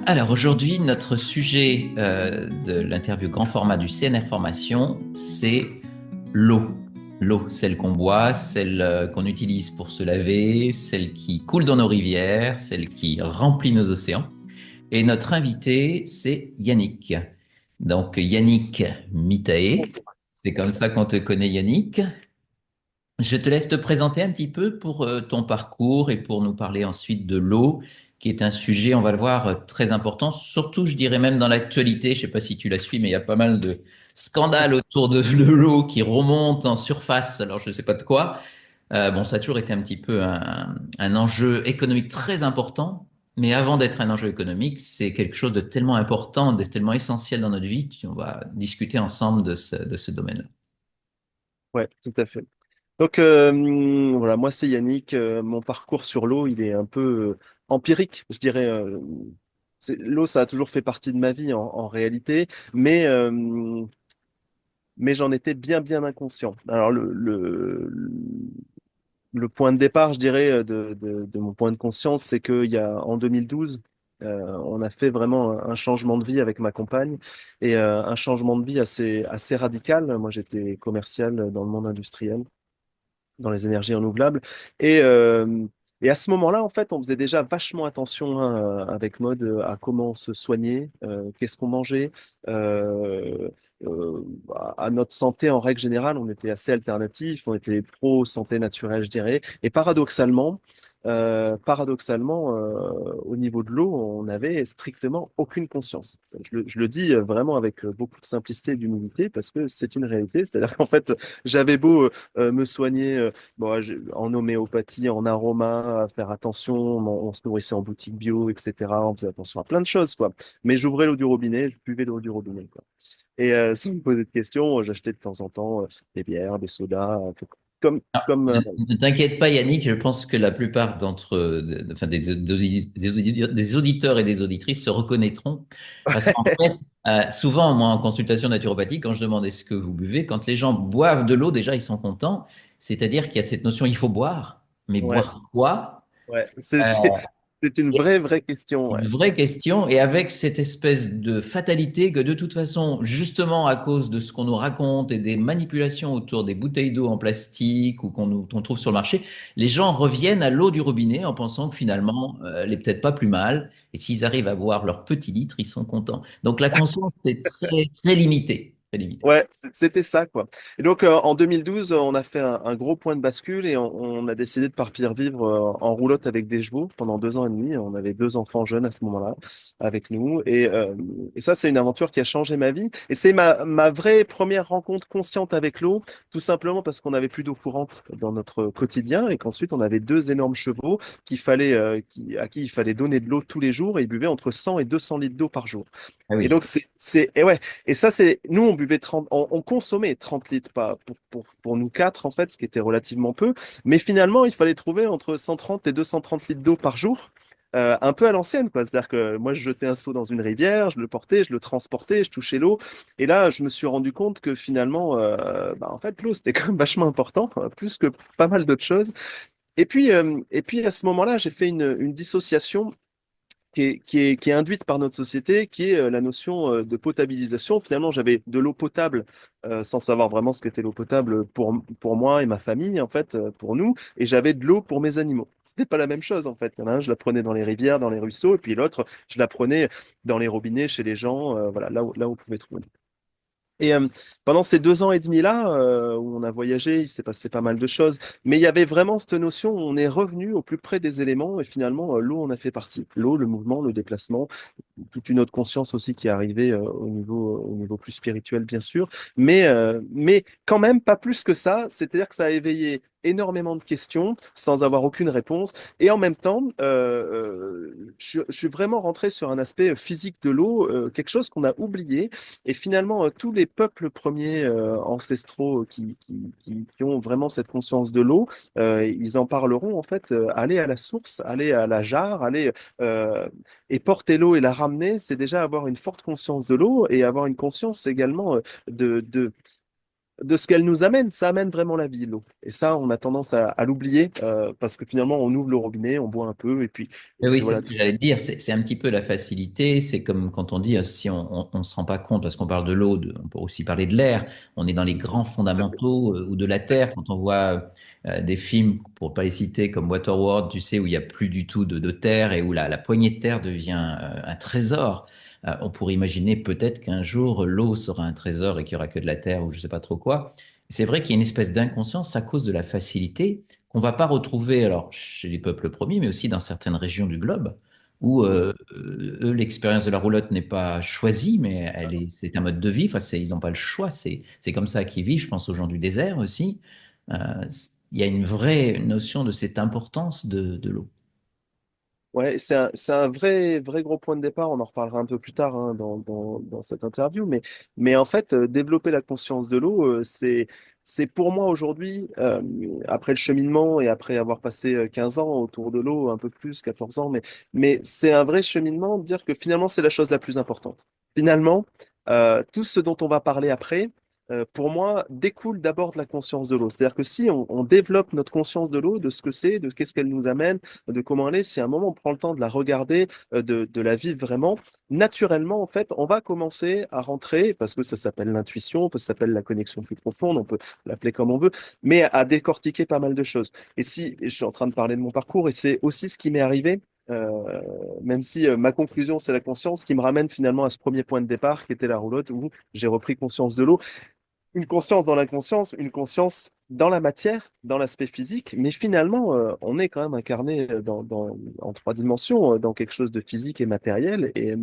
Alors aujourd'hui, notre sujet de l'interview grand format du CNR Formation, c'est l'eau. L'eau, celle qu'on boit, celle qu'on utilise pour se laver, celle qui coule dans nos rivières, celle qui remplit nos océans. Et notre invité, c'est Yannick. Donc Yannick Mitae, c'est comme ça qu'on te connaît Yannick. Je te laisse te présenter un petit peu pour ton parcours et pour nous parler ensuite de l'eau, qui est un sujet, on va le voir, très important, surtout, je dirais même dans l'actualité. Je ne sais pas si tu la suis, mais il y a pas mal de scandales autour de l'eau qui remontent en surface. Alors, je ne sais pas de quoi. Bon, ça a toujours été un petit peu un enjeu économique très important, mais avant d'être un enjeu économique, c'est quelque chose de tellement important, de tellement essentiel dans notre vie. On va discuter ensemble de ce domaine-là. Ouais, tout à fait. Donc voilà, moi c'est Yannick. Mon parcours sur l'eau, il est un peu empirique, je dirais. L'eau, ça a toujours fait partie de ma vie en réalité, mais mais j'en étais bien inconscient. Alors le point de départ, je dirais, de mon point de conscience, c'est qu'il y a en 2012, on a fait vraiment un changement de vie avec ma compagne et un changement de vie assez radical. Moi, j'étais commercial dans le monde industriel, dans les énergies renouvelables. Et, euh, et à ce moment-là, en fait, on faisait déjà vachement attention, hein, avec mode à comment se soigner, qu'est-ce qu'on mangeait, euh, euh, à notre santé en règle générale. On était assez alternatifs, on était pro santé naturelle, je dirais. Et paradoxalement, au niveau de l'eau, on n'avait strictement aucune conscience. Je le dis vraiment avec beaucoup de simplicité et d'humilité parce que c'est une réalité. C'est-à-dire qu'en fait, j'avais beau me soigner bon, en homéopathie, en aroma, à faire attention, on se nourrissait en boutique bio, etc. On faisait attention à plein de choses, quoi. Mais j'ouvrais l'eau du robinet, je buvais l'eau du robinet, quoi. Et si vous me posez de questions, j'achetais de temps en temps des bières, des sodas, comme, Ah, comme ne t'inquiète pas, Yannick, je pense que la plupart enfin, des auditeurs et des auditrices se reconnaîtront. Parce qu'en fait, souvent, moi, en consultation naturopathique, quand je demande est-ce que vous buvez, quand les gens boivent de l'eau, déjà, ils sont contents. C'est-à-dire qu'il y a cette notion, il faut boire, mais ouais, boire quoi? ouais, Euh, c'est une vraie question, ouais. Une vraie question, et avec cette espèce de fatalité que de toute façon, justement à cause de ce qu'on nous raconte et des manipulations autour des bouteilles d'eau en plastique ou qu'on trouve sur le marché, les gens reviennent à l'eau du robinet en pensant que finalement, elle est peut-être pas plus mal, et s'ils arrivent à boire leur petit litre, ils sont contents. Donc la conscience est très limitée, très limitée. Ouais, c'était ça, quoi. Et donc, en 2012, on a fait un gros point de bascule et on a décidé de partir vivre en roulotte avec des chevaux pendant 2 ans et demi. On avait 2 enfants jeunes à ce moment-là avec nous. Et ça, c'est une aventure qui a changé ma vie. Et c'est ma vraie première rencontre consciente avec l'eau, tout simplement parce qu'on n'avait plus d'eau courante dans notre quotidien et qu'ensuite, on avait 2 énormes chevaux à qui il fallait donner de l'eau tous les jours et ils buvaient entre 100 et 200 litres d'eau par jour. Ah Et oui. donc, et ouais. Et ça, nous, on buvait 30, on consommait 30 litres pas, pour nous quatre, en fait, ce qui était relativement peu. Mais finalement, il fallait trouver entre 130 et 230 litres d'eau par jour, un peu à l'ancienne, quoi. C'est-à-dire que moi, je jetais un seau dans une rivière, je le portais, je le transportais, je touchais l'eau. Et là, je me suis rendu compte que finalement, bah, en fait, l'eau, c'était quand même vachement important, plus que pas mal d'autres choses. Et puis à ce moment-là, j'ai fait une dissociation qui est induite par notre société, qui est la notion de potabilisation. Finalement, j'avais de l'eau potable sans savoir vraiment ce qu'était l'eau potable pour moi et ma famille, en fait, pour nous, et j'avais de l'eau pour mes animaux. C'était pas la même chose, en fait. Il y en a un, je la prenais dans les rivières, dans les ruisseaux, et puis l'autre, je la prenais dans les robinets, chez les gens, voilà, là où on pouvait trouver. Et pendant ces 2 ans et demi-là, où on a voyagé, il s'est passé pas mal de choses, mais il y avait vraiment cette notion où on est revenu au plus près des éléments et finalement, l'eau en a fait partie. L'eau, le mouvement, le déplacement, toute une autre conscience aussi qui est arrivée au niveau plus spirituel, bien sûr, mais quand même pas plus que ça, c'est-à-dire que ça a éveillé énormément de questions sans avoir aucune réponse. Et en même temps, je suis vraiment rentré sur un aspect physique de l'eau, quelque chose qu'on a oublié et finalement, tous les peuples premiers ancestraux qui ont vraiment cette conscience de l'eau, ils en parleront en fait. Aller à la source, aller à la jarre, aller et porter l'eau et la ramener, c'est déjà avoir une forte conscience de l'eau et avoir une conscience également de de ce qu'elle nous amène. Ça amène vraiment la vie, l'eau. Et ça, on a tendance à l'oublier parce que finalement, on ouvre le robinet, on boit un peu et Eh puis oui, c'est voilà ce que tout. j'allais te dire. C'est un petit peu la facilité. C'est comme quand on dit, si on ne se rend pas compte, parce qu'on parle de l'eau, on peut aussi parler de l'air. On est dans les grands fondamentaux ou de la terre. Quand on voit des films, pour pas les citer, comme Waterworld, tu sais, où il n'y a plus du tout de terre et où la poignée de terre devient un trésor. On pourrait imaginer peut-être qu'un jour, l'eau sera un trésor et qu'il n'y aura que de la terre ou je ne sais pas trop quoi. C'est vrai qu'il y a une espèce d'inconscience à cause de la facilité qu'on va pas retrouver alors chez les peuples premiers, mais aussi dans certaines régions du globe où eux, l'expérience de la roulotte n'est pas choisie, mais c'est un mode de vie. Enfin, ils n'ont pas le choix. C'est comme ça qu'ils vivent. Je pense aux gens du désert aussi. Il y a une vraie notion de cette importance de l'eau. Ouais, c'est un vrai, vrai gros point de départ. On en reparlera un peu plus tard hein, dans cette interview. Mais en fait, développer la conscience de l'eau, c'est pour moi aujourd'hui, après le cheminement et après avoir passé 15 ans autour de l'eau, un peu plus, 14 ans, mais c'est un vrai cheminement de dire que finalement, c'est la chose la plus importante. Finalement, tout ce dont on va parler après, pour moi, découle d'abord de la conscience de l'eau. C'est-à-dire que si on développe notre conscience de l'eau, de ce que c'est, de qu'est-ce qu'elle nous amène, de comment elle est, si à un moment on prend le temps de la regarder, de la vivre vraiment, naturellement, en fait, on va commencer à rentrer, parce que ça s'appelle l'intuition, ça s'appelle la connexion plus profonde, on peut l'appeler comme on veut, mais à décortiquer pas mal de choses. Et si et je suis en train de parler de mon parcours, et c'est aussi ce qui m'est arrivé, même si ma conclusion, c'est la conscience, qui me ramène finalement à ce premier point de départ, qui était la roulotte, où j'ai repris conscience de l'eau. Une conscience dans l'inconscience, une conscience dans la matière, dans l'aspect physique, mais finalement, on est quand même incarné en trois dimensions, dans quelque chose de physique et matériel, et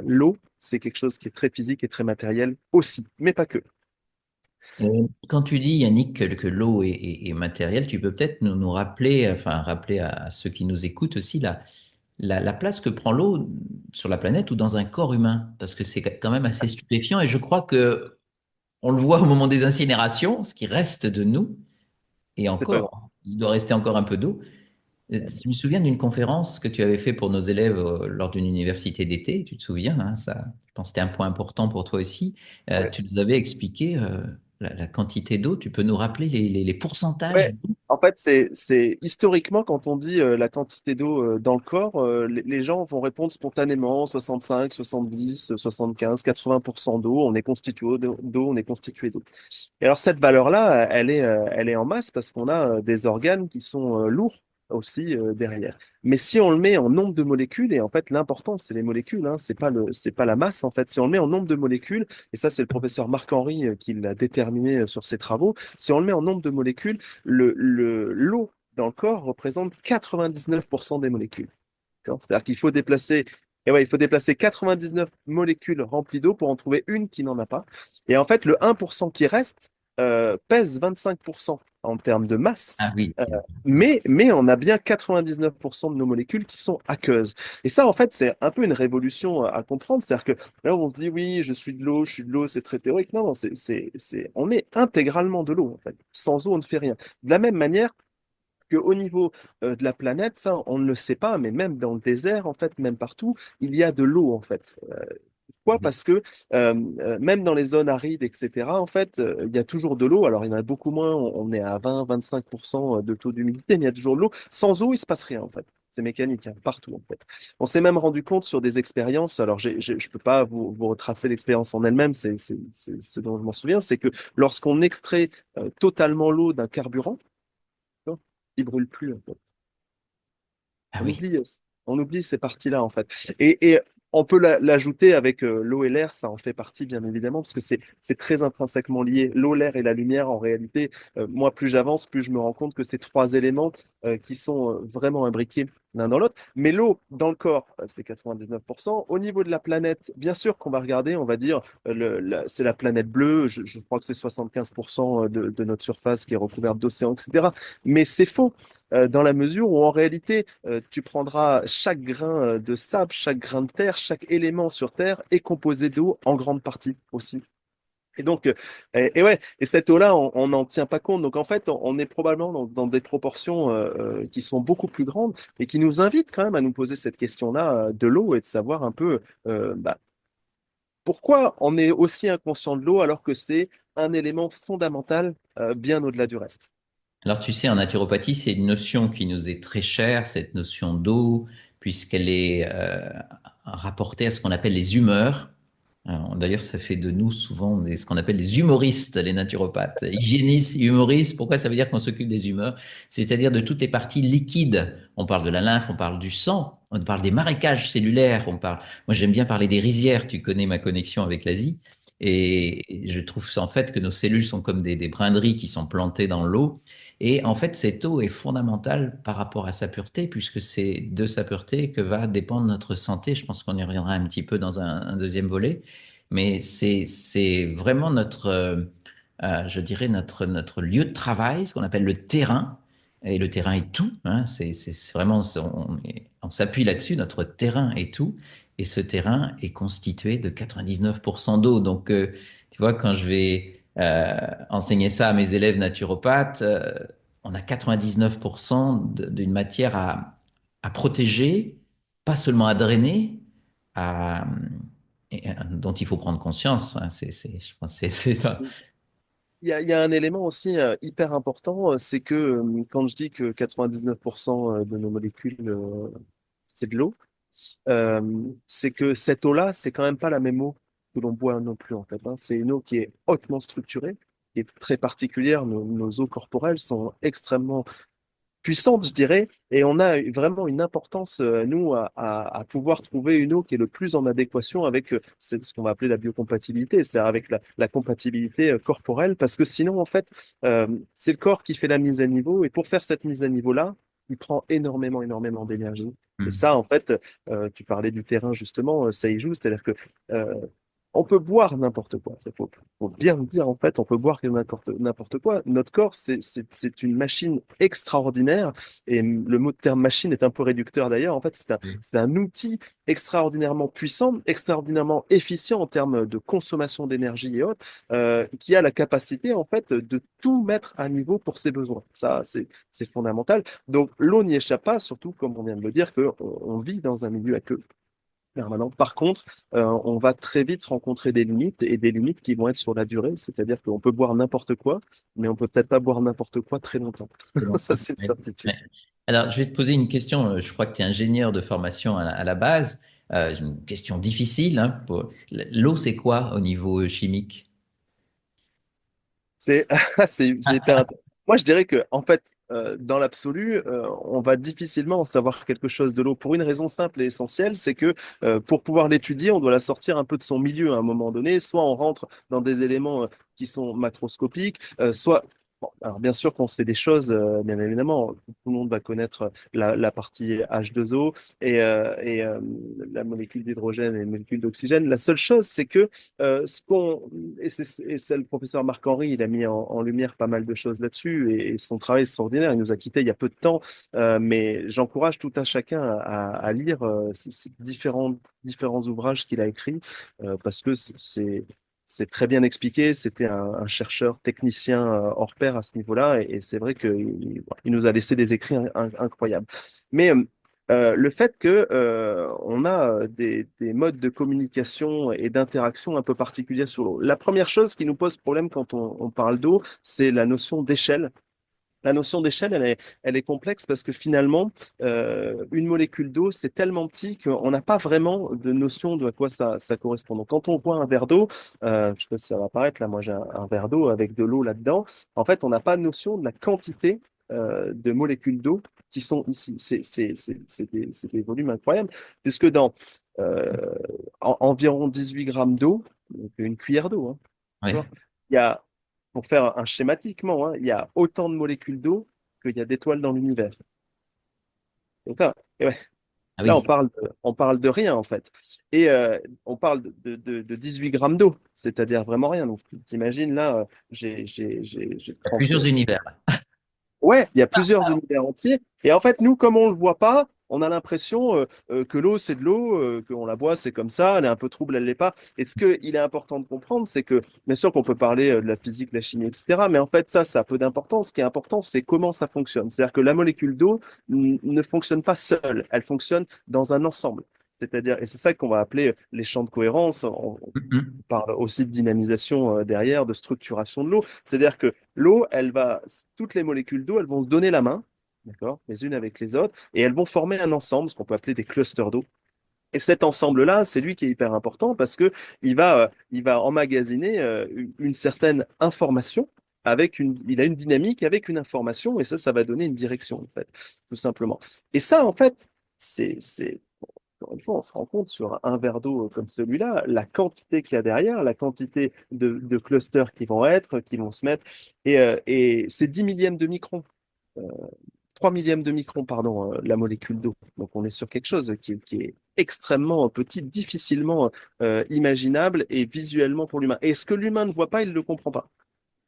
l'eau, c'est quelque chose qui est très physique et très matériel aussi, mais pas que. Quand tu dis, Yannick, que l'eau est matérielle, tu peux peut-être nous rappeler, enfin rappeler à ceux qui nous écoutent aussi la place que prend l'eau sur la planète ou dans un corps humain, parce que c'est quand même assez stupéfiant et je crois que on le voit au moment des incinérations, ce qui reste de nous, et C'est pas grand. encore, il doit rester encore un peu d'eau. Je me souviens d'une conférence que tu avais fait pour nos élèves lors d'une université d'été, tu te souviens, hein, ça, je pense que c'était un point important pour toi aussi. Ouais. Tu nous avais expliqué la quantité d'eau, tu peux nous rappeler les pourcentages Ouais, en fait, c'est historiquement, quand on dit la quantité d'eau dans le corps, les gens vont répondre spontanément 65, 70, 75, 80% d'eau. On est constitué d'eau, on est constitué d'eau. Et alors, cette valeur-là, elle est en masse parce qu'on a des organes qui sont lourds aussi derrière. Mais si on le met en nombre de molécules, et en fait, l'important, c'est les molécules, hein, c'est pas la masse, en fait. Si on le met en nombre de molécules, et ça, c'est le professeur Marc-Henri qui l'a déterminé sur ses travaux, si on le met en nombre de molécules, l'eau dans le corps représente 99% des molécules. D'accord. C'est-à-dire qu'il faut déplacer, et ouais, il faut déplacer 99 molécules remplies d'eau pour en trouver une qui n'en a pas. Et en fait, le 1% qui reste pèse 25% en termes de masse. Ah oui, Euh, mais on a bien 99% de nos molécules qui sont aqueuses. Et ça, en fait, c'est un peu une révolution à comprendre. C'est-à-dire que là, on se dit, oui, je suis de l'eau, c'est très théorique. Non, non, on est intégralement de l'eau, en fait. Sans eau, on ne fait rien. De la même manière, qu'au niveau de la planète, ça, on ne le sait pas, mais même dans le désert, en fait, même partout, il y a de l'eau, en fait. Pourquoi? Parce que même dans les zones arides, etc., en fait, il y a toujours de l'eau. Alors, il y en a beaucoup moins, on est à 20-25% de taux d'humidité, mais il y a toujours de l'eau. Sans eau, il ne se passe rien, en fait. C'est mécanique, hein, partout, en fait. On s'est même rendu compte sur des expériences, alors je ne peux pas vous retracer l'expérience en elle-même, c'est ce dont je m'en souviens, c'est que lorsqu'on extrait totalement l'eau d'un carburant, il brûle plus, en fait. ah On oui. oublie, on oublie ces parties-là, en fait. Et on peut l'ajouter avec l'eau et l'air, ça en fait partie, bien évidemment, parce que c'est très intrinsèquement lié. L'eau, l'air et la lumière, en réalité, moi, plus j'avance, plus je me rends compte que ces trois éléments qui sont vraiment imbriqués l'un dans l'autre. Mais l'eau, dans le corps, c'est 99%. Au niveau de la planète, bien sûr qu'on va regarder, on va dire, c'est la planète bleue, je crois que c'est 75% de notre surface qui est recouverte d'océans, etc. Mais c'est faux dans la mesure où en réalité, tu prendras chaque grain de sable, chaque grain de terre, chaque élément sur Terre est composé d'eau en grande partie aussi. Et donc, et ouais, et cette eau-là, on n'en tient pas compte. Donc en fait, on est probablement dans des proportions qui sont beaucoup plus grandes et qui nous invitent quand même à nous poser cette question-là de l'eau et de savoir un peu bah, pourquoi on est aussi inconscient de l'eau alors que c'est un élément fondamental bien au-delà du reste. Alors, tu sais, en naturopathie, c'est une notion qui nous est très chère, cette notion d'eau, puisqu'elle est rapportée à ce qu'on appelle les humeurs. D'ailleurs, ça fait de nous souvent ce qu'on appelle les humoristes, les naturopathes. Hygiénistes, humoristes, pourquoi ça veut dire qu'on s'occupe des humeurs? C'est-à-dire de toutes les parties liquides. On parle de la lymphe, on parle du sang, on parle des marécages cellulaires, on parle. Moi, j'aime bien parler des rizières, tu connais ma connexion avec l'Asie. Et je trouve en fait que nos cellules sont comme des brins de riz qui sont plantés dans l'eau. Et en fait, cette eau est fondamentale par rapport à sa pureté, puisque c'est de sa pureté que va dépendre notre santé. Je pense qu'on y reviendra un petit peu dans un deuxième volet. Mais c'est vraiment je dirais, notre lieu de travail, ce qu'on appelle le terrain. Et le terrain est tout. Hein, c'est vraiment, on s'appuie là-dessus, notre terrain est tout. Et ce terrain est constitué de 99% d'eau. Donc, tu vois, quand je vais enseigner ça à mes élèves naturopathes, on a 99% d'une matière à protéger, pas seulement à drainer, à, dont il faut prendre conscience. Hein, je pense que Il y a un élément aussi hyper important, c'est que quand je dis que 99% de nos molécules, c'est de l'eau, euh, c'est que cette eau-là, c'est quand même pas la même eau que l'on boit non plus, en fait, hein. C'est une eau qui est hautement structurée, qui est très particulière. Nos eaux corporelles sont extrêmement puissante, je dirais, et on a vraiment une importance, nous, à pouvoir trouver une eau qui est le plus en adéquation avec ce qu'on va appeler la biocompatibilité, c'est-à-dire avec la compatibilité corporelle, parce que sinon, en fait, c'est le corps qui fait la mise à niveau, et pour faire cette mise à niveau-là, il prend énormément, énormément d'énergie. Et Hmm. ça, en fait, tu parlais du terrain, justement, ça y joue, c'est-à-dire que euh, on peut boire n'importe quoi. Faut bien le dire, en fait, on peut boire n'importe quoi. Notre corps, c'est une machine extraordinaire. Et le mot de terme machine est un peu réducteur d'ailleurs. En fait, c'est un outil extraordinairement puissant, extraordinairement efficient en termes de consommation d'énergie et autres, qui a la capacité, en fait, de tout mettre à niveau pour ses besoins. Ça, c'est fondamental. Donc, l'eau n'y échappe pas, surtout, comme on vient de le dire, qu'on vit dans un milieu aqueux permanent. Par contre, on va très vite rencontrer des limites et des limites qui vont être sur la durée, c'est-à-dire qu'on peut boire n'importe quoi, mais on peut peut-être pas boire n'importe quoi très longtemps. C'est bon. Ça, c'est une Ouais. certitude. Ouais. Alors, je vais te poser une question. Je crois que tu es ingénieur de formation à la base. Une question difficile. Hein, l'eau, c'est quoi au niveau chimique? C'est c'est hyper intéressant. Moi, je dirais que, en fait, dans l'absolu, on va difficilement en savoir quelque chose de l'eau pour une raison simple et essentielle, c'est que pour pouvoir l'étudier, on doit la sortir un peu de son milieu à un moment donné. Soit on rentre dans des éléments qui sont macroscopiques, soit bon, alors bien sûr qu'on sait des choses, bien évidemment, tout le monde va connaître la partie H2O et la molécule d'hydrogène et la molécule d'oxygène. La seule chose, c'est que et c'est le professeur Marc-Henri, il a mis en lumière pas mal de choses là-dessus et son travail est extraordinaire. Il nous a quittés il y a peu de temps, mais j'encourage tout un chacun à lire ces différents ouvrages qu'il a écrits parce que c'est très bien expliqué. C'était un chercheur technicien hors pair à ce niveau-là et c'est vrai qu'il nous a laissé des écrits incroyables. Mais le fait que on a des modes de communication et d'interaction un peu particuliers sur l'eau. La première chose qui nous pose problème quand on parle d'eau, c'est la notion d'échelle. La notion d'échelle, elle est complexe parce que finalement, une molécule d'eau, c'est tellement petit qu'on n'a pas vraiment de notion de à quoi ça correspond. Donc, quand on voit un verre d'eau, je sais pas si ça va apparaître, là, moi j'ai un verre d'eau avec de l'eau là-dedans. En fait, on n'a pas notion de la quantité de molécules d'eau qui sont ici. C'est des volumes incroyables, puisque dans euh, environ 18 grammes d'eau, donc une cuillère d'eau, hein, Oui. d'accord, il y a pour faire un schématiquement, hein, il y a autant de molécules d'eau qu'il y a d'étoiles dans l'univers. Donc là, et ouais, Ah là, on oui. parle, on parle de rien, en fait. Et on parle de 18 grammes d'eau, c'est-à-dire vraiment rien. Donc, tu imagines, là, j'ai Il y a 30. plusieurs univers. Ouais, il y a plusieurs univers entiers. Et en fait, nous, comme on ne le voit pas, on a l'impression que l'eau, c'est de l'eau, qu'on la boit, c'est comme ça, elle est un peu trouble, elle l'est pas. Et ce qu'il est important de comprendre, c'est que, bien sûr qu'on peut parler de la physique, de la chimie, etc., mais en fait, ça a peu d'importance. Ce qui est important, c'est comment ça fonctionne. C'est-à-dire que la molécule d'eau ne fonctionne pas seule, elle fonctionne dans un ensemble. C'est-à-dire, et c'est ça qu'on va appeler les champs de cohérence. On Mhm. parle aussi de dynamisation derrière, de structuration de l'eau. C'est-à-dire que l'eau, toutes les molécules d'eau, elles vont se donner la main, d'accord, les unes avec les autres, et elles vont former un ensemble, ce qu'on peut appeler des clusters d'eau. Et cet ensemble-là, c'est lui qui est hyper important parce que il va emmagasiner une certaine information il a une dynamique avec une information et ça va donner une direction, en fait, tout simplement. Et ça, en fait, encore une fois, on se rend compte sur un verre d'eau comme celui-là, la quantité qu'il y a derrière, la quantité de clusters qui vont se mettre, et c'est 10 millièmes de micron. Euh, 3 millièmes de micron, pardon, la molécule d'eau. Donc on est sur quelque chose qui est extrêmement petit, difficilement imaginable et visuellement pour l'humain. Et ce que l'humain ne voit pas, il ne le comprend pas.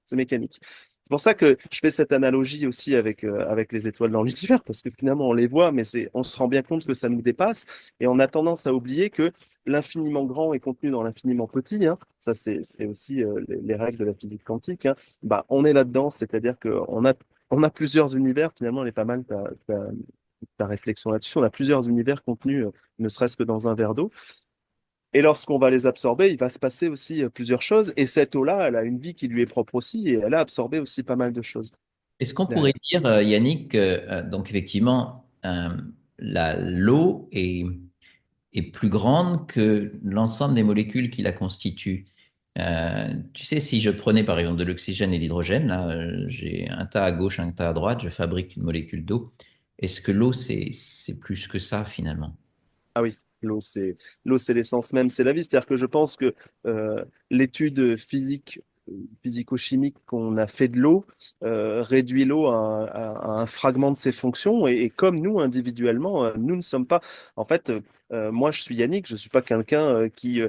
C'est mécanique. C'est pour ça que je fais cette analogie aussi avec les étoiles dans l'univers, parce que finalement on les voit, mais on se rend bien compte que ça nous dépasse, et on a tendance à oublier que l'infiniment grand est contenu dans l'infiniment petit, hein. Ça, c'est aussi les règles de la physique quantique, hein. Bah, on est là-dedans, c'est-à-dire on a plusieurs univers, finalement, elle est pas mal ta réflexion là-dessus. On a plusieurs univers contenus, ne serait-ce que dans un verre d'eau. Et lorsqu'on va les absorber, il va se passer aussi plusieurs choses. Et cette eau-là, elle a une vie qui lui est propre aussi et elle a absorbé aussi pas mal de choses Est-ce qu'on pourrait derrière. dire, Yannick, que donc effectivement, l'eau est plus grande que l'ensemble des molécules qui la constituent? Tu sais, si je prenais par exemple de l'oxygène et de l'hydrogène, là, j'ai un tas à gauche, un tas à droite, je fabrique une molécule d'eau. Est-ce que l'eau, c'est plus que ça finalement? Ah oui, l'eau, c'est l'essence même, c'est la vie. C'est-à-dire que je pense que l'étude physico-chimique qu'on a fait de l'eau réduit l'eau à un fragment de ses fonctions. Et comme nous, individuellement, nous ne sommes pas. En fait, moi, je suis Yannick, je ne suis pas quelqu'un qui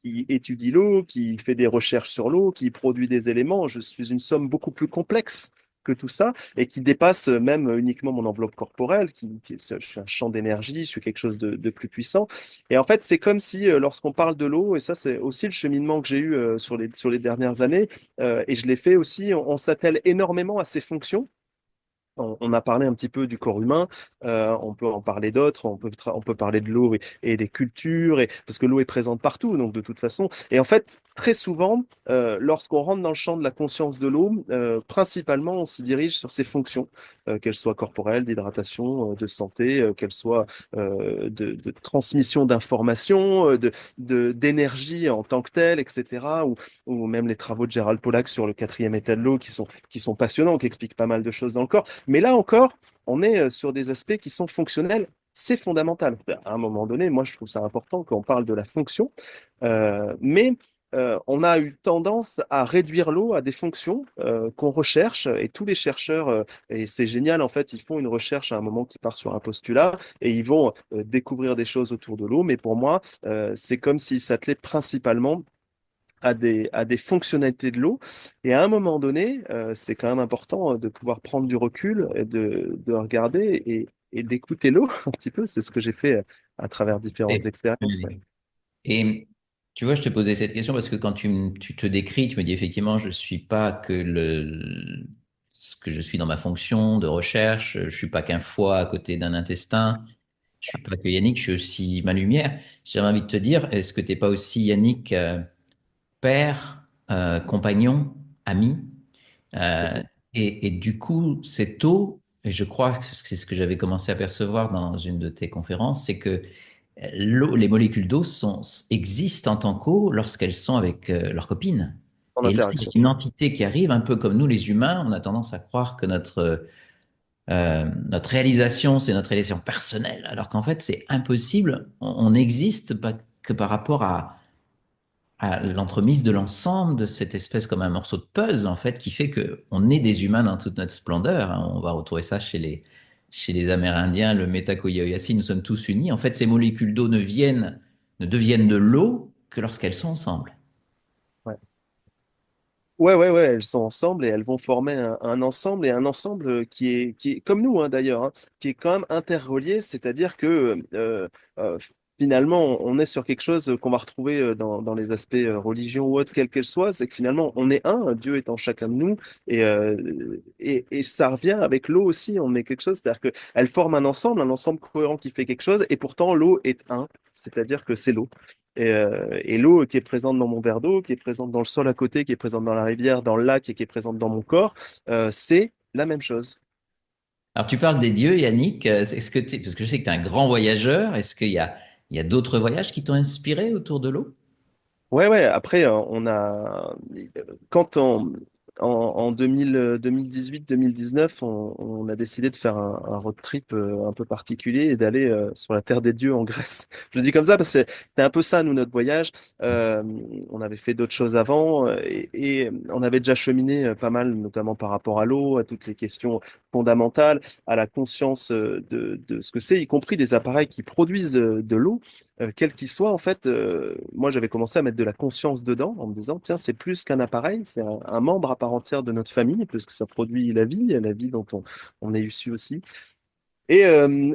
étudie l'eau, qui fait des recherches sur l'eau, qui produit des éléments. Je suis une somme beaucoup plus complexe que tout ça et qui dépasse même uniquement mon enveloppe corporelle, je suis un champ d'énergie, je suis quelque chose de plus puissant. Et en fait, c'est comme si lorsqu'on parle de l'eau, et ça c'est aussi le cheminement que j'ai eu sur les dernières années, et je l'ai fait aussi, on s'attelle énormément à ses fonctions. On a parlé un petit peu du corps humain, on peut en parler d'autres, on peut parler de l'eau et des cultures, parce que l'eau est présente partout, donc de toute façon. Et en fait, très souvent, lorsqu'on rentre dans le champ de la conscience de l'eau, principalement, on s'y dirige sur ses fonctions, qu'elles soient corporelles, d'hydratation, de santé, qu'elles soient de transmission d'informations, d'énergie en tant que telle, etc. Ou même les travaux de Gérald Pollack sur le quatrième état de l'eau qui sont passionnants, qui expliquent pas mal de choses dans le corps. Mais là encore, on est sur des aspects qui sont fonctionnels. C'est fondamental. À un moment donné, moi, je trouve ça important quand on parle de la fonction. Mais on a eu tendance à réduire l'eau à des fonctions qu'on recherche. Et tous les chercheurs, et c'est génial, en fait, ils font une recherche à un moment qui part sur un postulat et ils vont découvrir des choses autour de l'eau. Mais pour moi, c'est comme s'ils s'attelaient principalement à des fonctionnalités de l'eau. Et à un moment donné, c'est quand même important de pouvoir prendre du recul et de regarder et d'écouter l'eau un petit peu. C'est ce que j'ai fait à travers différentes Et, expériences. Ouais. et tu vois, je te posais cette question parce que quand tu te décris, tu me dis effectivement, je ne suis pas que ce que je suis dans ma fonction de recherche, je ne suis pas qu'un foie à côté d'un intestin, je ne suis pas que Yannick, je suis aussi ma lumière. J'avais envie de te dire, est-ce que tu n'es pas aussi Yannick, père, compagnon, ami? Euh, Mhm. et du coup, c'est eau, et je crois que c'est ce que j'avais commencé à percevoir dans une de tes conférences, c'est que l'eau, les molécules d'eau existent en tant qu'eau lorsqu'elles sont avec leurs copines. En Et là, il y a interaction. une entité qui arrive, un peu comme nous les humains, on a tendance à croire que notre réalisation, c'est notre réalisation personnelle, alors qu'en fait, c'est impossible. On n'existe pas que par rapport à l'entremise de l'ensemble de cette espèce comme un morceau de puzzle, en fait, qui fait que on est des humains dans toute notre splendeur, hein. On va retrouver ça chez les Amérindiens, le Metacoyayasi, nous sommes tous unis. En fait, ces molécules d'eau ne deviennent de l'eau que lorsqu'elles sont ensemble. Ouais. Ouais, elles sont ensemble et elles vont former un ensemble et un ensemble qui est comme nous hein, d'ailleurs, hein, qui est quand même interrelié, c'est-à-dire que euh, finalement, on est sur quelque chose qu'on va retrouver dans les aspects religion ou autre, quelle qu'elle soit, c'est que finalement, on est un, Dieu est en chacun de nous, et ça revient avec l'eau aussi, on est quelque chose, c'est-à-dire qu'elle forme un ensemble cohérent qui fait quelque chose, et pourtant, l'eau est un, c'est-à-dire que c'est l'eau. Et l'eau qui est présente dans mon verre d'eau, qui est présente dans le sol à côté, qui est présente dans la rivière, dans le lac et qui est présente dans mon corps, c'est la même chose. Alors, tu parles des dieux, Yannick. Est-ce que parce que je sais que tu es un grand voyageur, est-ce il y a d'autres voyages qui t'ont inspiré autour de l'eau? Ouais, ouais, après, quand en 2018-2019, on a décidé de faire un road trip un peu particulier et d'aller sur la terre des dieux en Grèce. Je le dis comme ça parce que c'était un peu ça, nous, notre voyage. Euh, on avait fait d'autres choses avant et on avait déjà cheminé pas mal, notamment par rapport à l'eau, à toutes les questions fondamentales, à la conscience de ce que c'est, y compris des appareils qui produisent de l'eau quel qu'il soit, en fait, moi j'avais commencé à mettre de la conscience dedans en me disant, tiens, c'est plus qu'un appareil, c'est un membre à part entière de notre famille, parce que ça produit la vie dont on est issu aussi. Et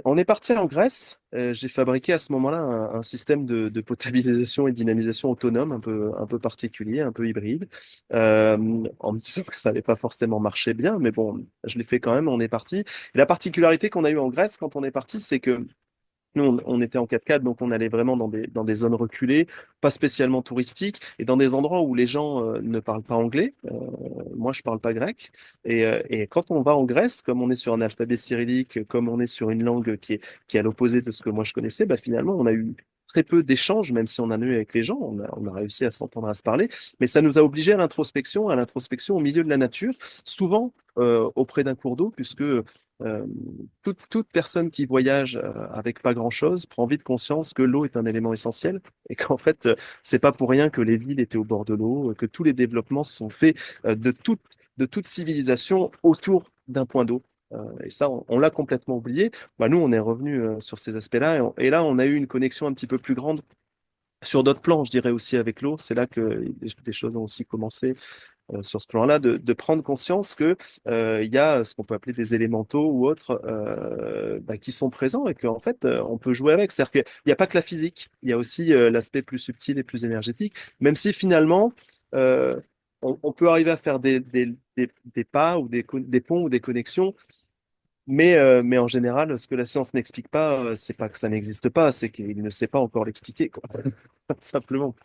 on est parti en Grèce. J'ai fabriqué à ce moment-là un système de potabilisation et dynamisation autonome un peu particulier, un peu hybride, en me disant que ça n'allait pas forcément marcher bien, mais bon, je l'ai fait quand même, on est parti. Et la particularité qu'on a eue en Grèce quand on est parti, c'est que nous, on était en 4x4, donc on allait vraiment dans des zones reculées, pas spécialement touristiques, et dans des endroits où les gens ne parlent pas anglais. Moi, je parle pas grec. Et quand on va en Grèce, comme on est sur un alphabet cyrillique, comme on est sur une langue qui est à l'opposé de ce que moi je connaissais, bah, finalement, on a eu très peu d'échanges, même si on en a eu avec les gens, on a réussi à s'entendre, à se parler, mais ça nous a obligés à l'introspection au milieu de la nature, souvent auprès d'un cours d'eau, puisque toute personne qui voyage avec pas grand-chose prend vite conscience que l'eau est un élément essentiel et qu'en fait, c'est pas pour rien que les villes étaient au bord de l'eau, que tous les développements se sont faits de toute civilisation autour d'un point d'eau. Et ça, on l'a complètement oublié. Bah, nous, on est revenu sur ces aspects-là et là, on a eu une connexion un petit peu plus grande sur d'autres plans, je dirais aussi avec l'eau. C'est là que des choses ont aussi commencé sur ce plan-là, de prendre conscience que il y a ce qu'on peut appeler des élémentaux ou autres bah, qui sont présents et qu'en fait, on peut jouer avec. C'est-à-dire qu'il n'y a pas que la physique, il y a aussi l'aspect plus subtil et plus énergétique, même si finalement, euh, on peut arriver à faire des pas ou des ponts ou des connexions. Mais en général, ce que la science n'explique pas, c'est pas que ça n'existe pas, c'est qu'il ne sait pas encore l'expliquer, quoi. Simplement.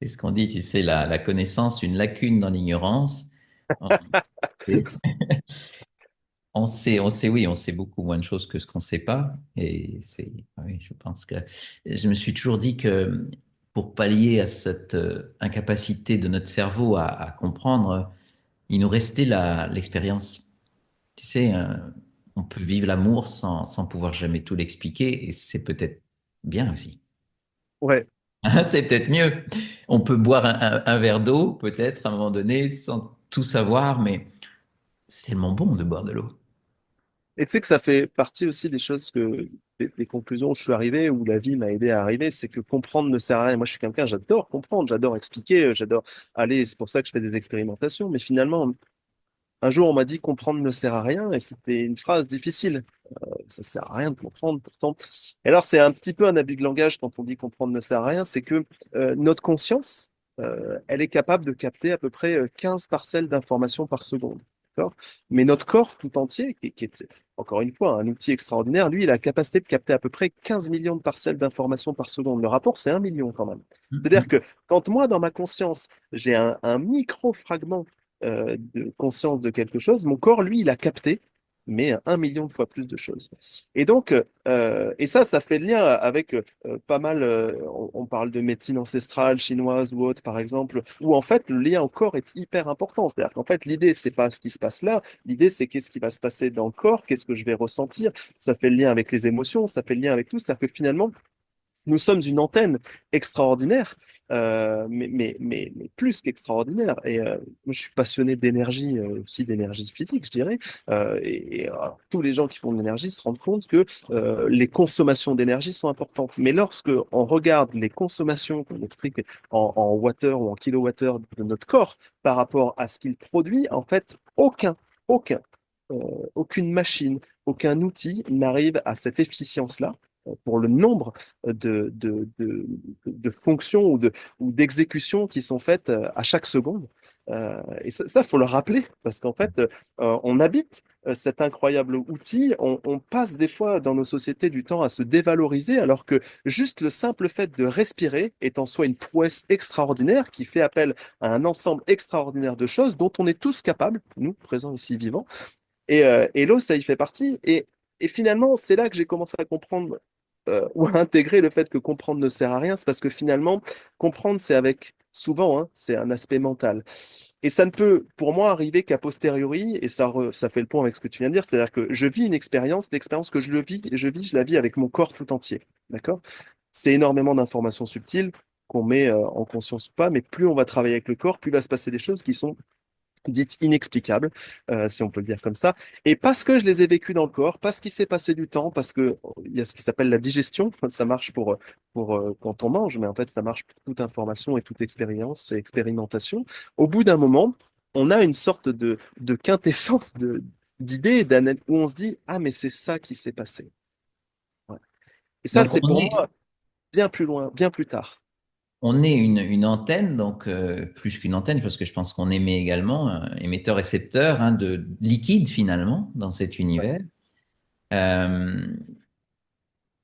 C'est ce qu'on dit, tu sais, la connaissance, une lacune dans l'ignorance. On on sait, oui, on sait beaucoup moins de choses que ce qu'on ne sait pas. Et oui, je pense que je me suis toujours dit que pour pallier à cette incapacité de notre cerveau à comprendre, il nous restait l'expérience. Tu sais, on peut vivre l'amour sans pouvoir jamais tout l'expliquer, et c'est peut-être bien aussi. Ouais. C'est peut-être mieux. On peut boire un verre d'eau, peut-être, à un moment donné, sans tout savoir, mais c'est tellement bon de boire de l'eau. Et tu sais que ça fait partie aussi des choses des conclusions où je suis arrivé, où la vie m'a aidé à arriver, c'est que comprendre ne sert à rien. Moi, je suis quelqu'un, j'adore comprendre, j'adore expliquer, j'adore aller, c'est pour ça que je fais des expérimentations. Mais finalement, un jour, on m'a dit comprendre ne sert à rien, et c'était une phrase difficile. Ça sert à rien de comprendre, pourtant. Et alors, c'est un petit peu un abus de langage quand on dit comprendre ne sert à rien, c'est que notre conscience, elle est capable de capter à peu près 15 parcelles d'informations par seconde. D'accord. Mais notre corps tout entier, qui est encore une fois un outil extraordinaire, lui, il a la capacité de capter à peu près 15 millions de parcelles d'informations par seconde. Le rapport, c'est 1 million quand même. C'est-à-dire Mhm. que quand moi, dans ma conscience, j'ai un micro-fragment de conscience de quelque chose, mon corps, lui, il a capté mais 1 million de fois plus de choses. Et donc, et ça fait le lien avec pas mal, on parle de médecine ancestrale chinoise ou autre, par exemple, où en fait, le lien au corps est hyper important. C'est-à-dire qu'en fait, l'idée, c'est pas ce qui se passe là, l'idée, c'est qu'est-ce qui va se passer dans le corps, qu'est-ce que je vais ressentir. Ça fait le lien avec les émotions, ça fait le lien avec tout. C'est-à-dire que finalement, nous sommes une antenne extraordinaire, mais plus qu'extraordinaire. Et moi, je suis passionné d'énergie, aussi d'énergie physique, je dirais. Alors, tous les gens qui font de l'énergie se rendent compte que les consommations d'énergie sont importantes. Mais lorsque on regarde les consommations qu'on explique en water ou en kilowattheure de notre corps par rapport à ce qu'il produit, en fait, aucun, aucune machine, aucun outil n'arrive à cette efficience-là pour le nombre de fonctions ou d'exécutions qui sont faites à chaque seconde. Et ça, faut le rappeler, parce qu'en fait, on habite cet incroyable outil, on passe des fois dans nos sociétés du temps à se dévaloriser, alors que juste le simple fait de respirer est en soi une prouesse extraordinaire qui fait appel à un ensemble extraordinaire de choses dont on est tous capables, nous, présents ici vivants. Et l'eau, ça y fait partie. Et finalement, c'est là que j'ai commencé à comprendre ou à intégrer le fait que comprendre ne sert à rien. C'est parce que finalement, comprendre, c'est avec, souvent, hein, c'est un aspect mental. Et ça ne peut, pour moi, arriver qu'à posteriori, et ça fait le point avec ce que tu viens de dire, c'est-à-dire que je vis une expérience, l'expérience que je la vis avec mon corps tout entier. D'accord? C'est énormément d'informations subtiles qu'on met en conscience ou pas, mais plus on va travailler avec le corps, plus il va se passer des choses qui sont dites inexplicables, si on peut le dire comme ça. Et parce que je les ai vécues dans le corps, parce qu'il s'est passé du temps, parce que il y a ce qui s'appelle la digestion, ça marche pour quand on mange, mais en fait, ça marche pour toute information et toute expérience et expérimentation. Au bout d'un moment, on a une sorte de quintessence d'idées, où on se dit, ah, mais c'est ça qui s'est passé. Ouais. Et ça, Donc c'est pour moi bien plus loin, bien plus tard. on est une antenne, donc plus qu'une antenne, parce que je pense qu'on émet également, émetteur-récepteur hein, de liquide finalement dans cet univers. Euh,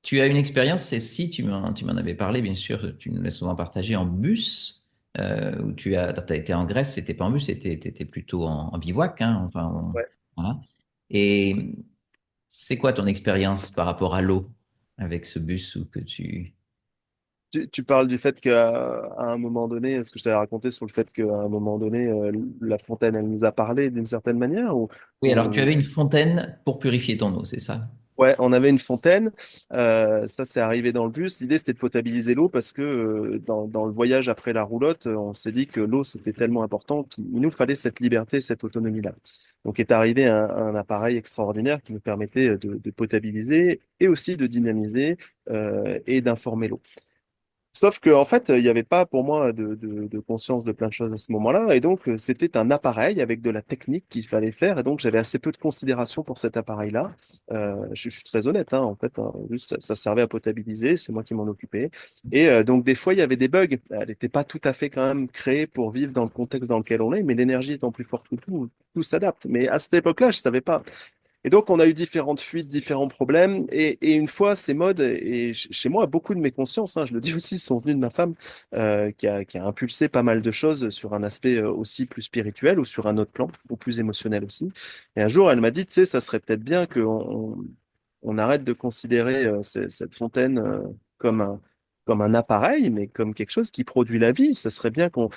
Tu as une expérience, c'est si tu m'en avais parlé, bien sûr, tu nous l'as souvent partagé en bus, où t'as été en Grèce, c'était pas en bus, t'étais plutôt en bivouac, hein, enfin, Ouais. voilà. Et c'est quoi ton expérience par rapport à l'eau avec ce bus ou que tu... Tu parles du fait qu'à un moment donné, est-ce que je t'avais raconté sur le fait qu'à un moment donné, la fontaine, elle nous a parlé d'une certaine manière Oui, alors tu ou- avais une fontaine pour purifier ton eau, c'est ça? Ouais, on avait une fontaine. Ça, c'est arrivé dans le bus. L'idée, c'était de potabiliser l'eau parce que dans le voyage après la roulotte, on s'est dit que l'eau, c'était tellement important qu'il nous fallait cette liberté, cette autonomie-là. Donc est arrivé un appareil extraordinaire qui nous permettait de potabiliser et aussi de dynamiser et d'informer l'eau. Sauf qu'en fait, il n'y avait pas pour moi de conscience de plein de choses à ce moment-là. Et donc, c'était un appareil avec de la technique qu'il fallait faire. Et donc, j'avais assez peu de considération pour cet appareil-là. Je suis très honnête, hein, en fait, hein, juste, ça servait à potabiliser. C'est moi qui m'en occupais. Et donc, des fois, il y avait des bugs. Elle n'était pas tout à fait quand même créée pour vivre dans le contexte dans lequel on est. Mais l'énergie étant plus forte que tout s'adapte. Mais à cette époque-là, je ne savais pas. Et donc, on a eu différentes fuites, différents problèmes. Et une fois, ces modes, et chez moi, beaucoup de mes consciences, hein, je le dis aussi, sont venus de ma femme, qui a impulsé pas mal de choses sur un aspect aussi plus spirituel ou sur un autre plan, ou plus émotionnel aussi. Et un jour, elle m'a dit, tu sais, ça serait peut-être bien qu'on arrête de considérer cette fontaine comme un appareil, mais comme quelque chose qui produit la vie. Ça serait bien qu'on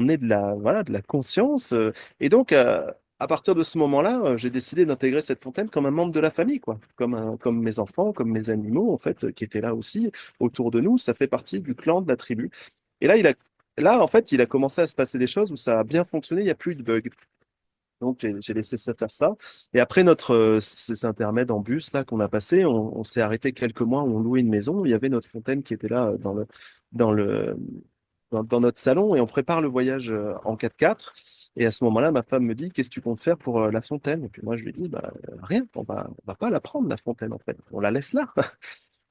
ait voilà, de la conscience. Et donc, à partir de ce moment-là, j'ai décidé d'intégrer cette fontaine comme un membre de la famille, quoi. Comme mes enfants, comme mes animaux, en fait, qui étaient là aussi autour de nous. Ça fait partie du clan, de la tribu. Et là, en fait, il a commencé à se passer des choses où ça a bien fonctionné, il n'y a plus de bugs. Donc, j'ai laissé ça faire ça. Et après ces intermèdes en bus là qu'on a passé, on s'est arrêté quelques mois où on louait une maison. Il y avait notre fontaine qui était là dans le, dans notre salon et on prépare le voyage en 4x4. Et à ce moment-là, ma femme me dit, qu'est-ce que tu comptes faire pour la fontaine? Et puis moi, je lui dis, bah, rien, on va pas la prendre, la fontaine, en fait. On la laisse là.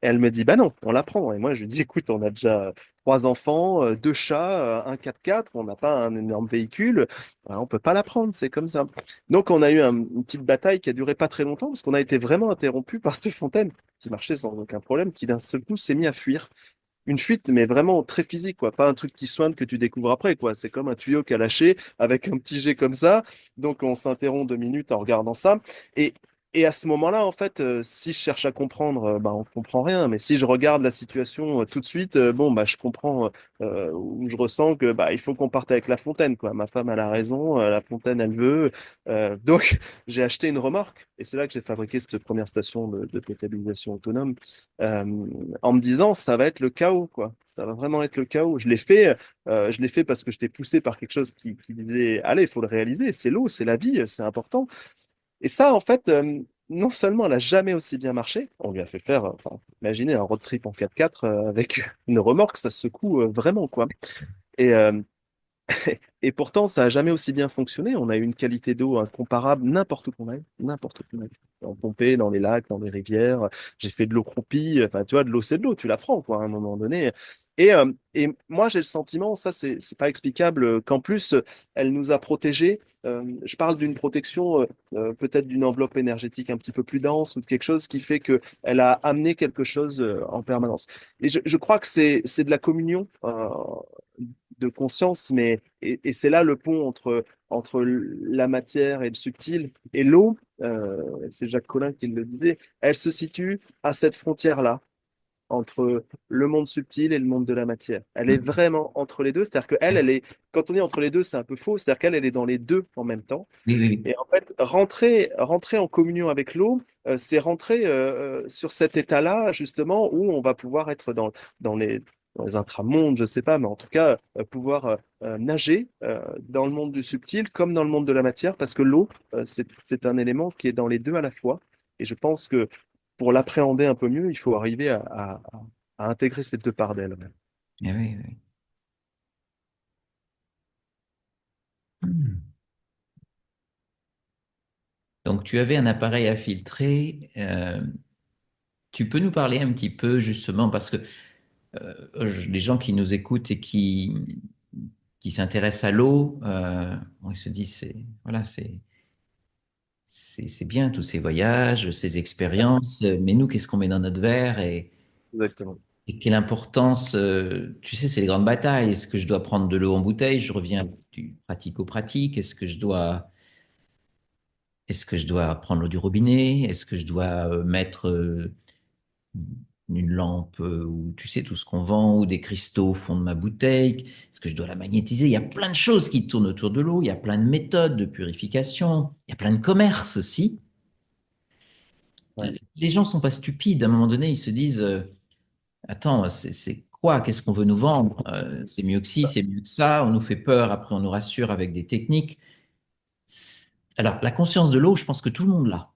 Et elle me dit, bah non, on la prend. Et moi, je lui dis, écoute, on a déjà trois enfants, deux chats, un 4x4, on n'a pas un énorme véhicule, on peut pas la prendre, c'est comme ça. Donc, on a eu une petite bataille qui a duré pas très longtemps parce qu'on a été vraiment interrompu par cette fontaine qui marchait sans aucun problème, qui d'un seul coup s'est mis à fuir. Une fuite, mais vraiment très physique, quoi. Pas un truc qui soigne que tu découvres après, quoi. C'est comme un tuyau qui a lâché avec un petit jet comme ça. Donc, on s'interrompt 2 minutes en regardant ça. Et, et à ce moment-là, en fait, si je cherche à comprendre, bah, on comprend rien. Mais si je regarde la situation tout de suite, bon, bah, je comprends ou je ressens que bah, il faut qu'on parte avec la fontaine, quoi. Ma femme, elle a raison, la fontaine, elle veut. Donc, j'ai acheté une remorque. Et c'est là que j'ai fabriqué cette première station de potabilisation autonome. Euh, En me disant ça va être le chaos, quoi. Ça va vraiment être le chaos. Je l'ai fait parce que j'étais poussé par quelque chose qui disait, allez, il faut le réaliser, c'est l'eau, c'est la vie, c'est important. Et ça, en fait, non seulement elle n'a jamais aussi bien marché, on lui a fait faire, enfin, imaginez un road trip en 4x4 avec une remorque, ça se secoue vraiment, quoi. Et, Et pourtant, ça n'a jamais aussi bien fonctionné. On a une qualité d'eau incomparable n'importe où qu'on aille, n'importe où qu'on aille. En Pompée, dans les lacs, dans les rivières. J'ai fait de l'eau croupie. Enfin, tu vois, de l'eau, c'est de l'eau. Tu la prends, quoi, à un moment donné. Et moi, j'ai le sentiment, ça, c'est pas explicable, qu'en plus, elle nous a protégés. Je parle d'une protection, peut-être d'une enveloppe énergétique un petit peu plus dense ou de quelque chose qui fait qu'elle a amené quelque chose en permanence. Et je crois que c'est de la communion. De conscience, et c'est là le pont entre la matière et le subtil. Et l'eau, c'est Jacques Collin qui le disait, elle se situe à cette frontière-là, entre le monde subtil et le monde de la matière. Elle est Mhm. vraiment entre les deux, c'est-à-dire qu'elle, elle est, quand on est entre les deux, c'est un peu faux, c'est-à-dire qu'elle, elle est dans les deux en même temps. Oui, oui, oui. Et en fait, rentrer en communion avec l'eau, c'est rentrer sur cet état-là, justement, où on va pouvoir être dans dans les intramondes, je sais pas, mais en tout cas, pouvoir nager dans le monde du subtil comme dans le monde de la matière, parce que l'eau, c'est un élément qui est dans les deux à la fois. Et je pense que pour l'appréhender un peu mieux, il faut arriver à intégrer ces deux parts d'elle. Eh oui, oui. Hmm. Donc, tu avais un appareil à filtrer. Tu peux nous parler un petit peu justement parce que les gens qui nous écoutent et qui s'intéressent à l'eau, bon, ils se disent, voilà, c'est bien tous ces voyages, ces expériences, mais nous, qu'est-ce qu'on met dans notre verre Exactement. et quelle importance, tu sais, c'est les grandes batailles. Est-ce que je dois prendre de l'eau en bouteille? Je reviens du pratico-pratique. Est-ce que je dois prendre l'eau du robinet? Est-ce que je dois mettre une lampe ou tu sais tout ce qu'on vend ou des cristaux au fond de ma bouteille? Est-ce que je dois la magnétiser? Il y a plein de choses qui tournent autour de l'eau. Il y a plein de méthodes de purification. Il y a plein de commerces aussi. Ouais. Les gens sont pas stupides. À un moment donné, ils se disent attends, c'est quoi? Qu'est-ce qu'on veut nous vendre? C'est mieux que ci, c'est mieux que ça. On nous fait peur. Après, on nous rassure avec des techniques. Alors, la conscience de l'eau, je pense que tout le monde l'a.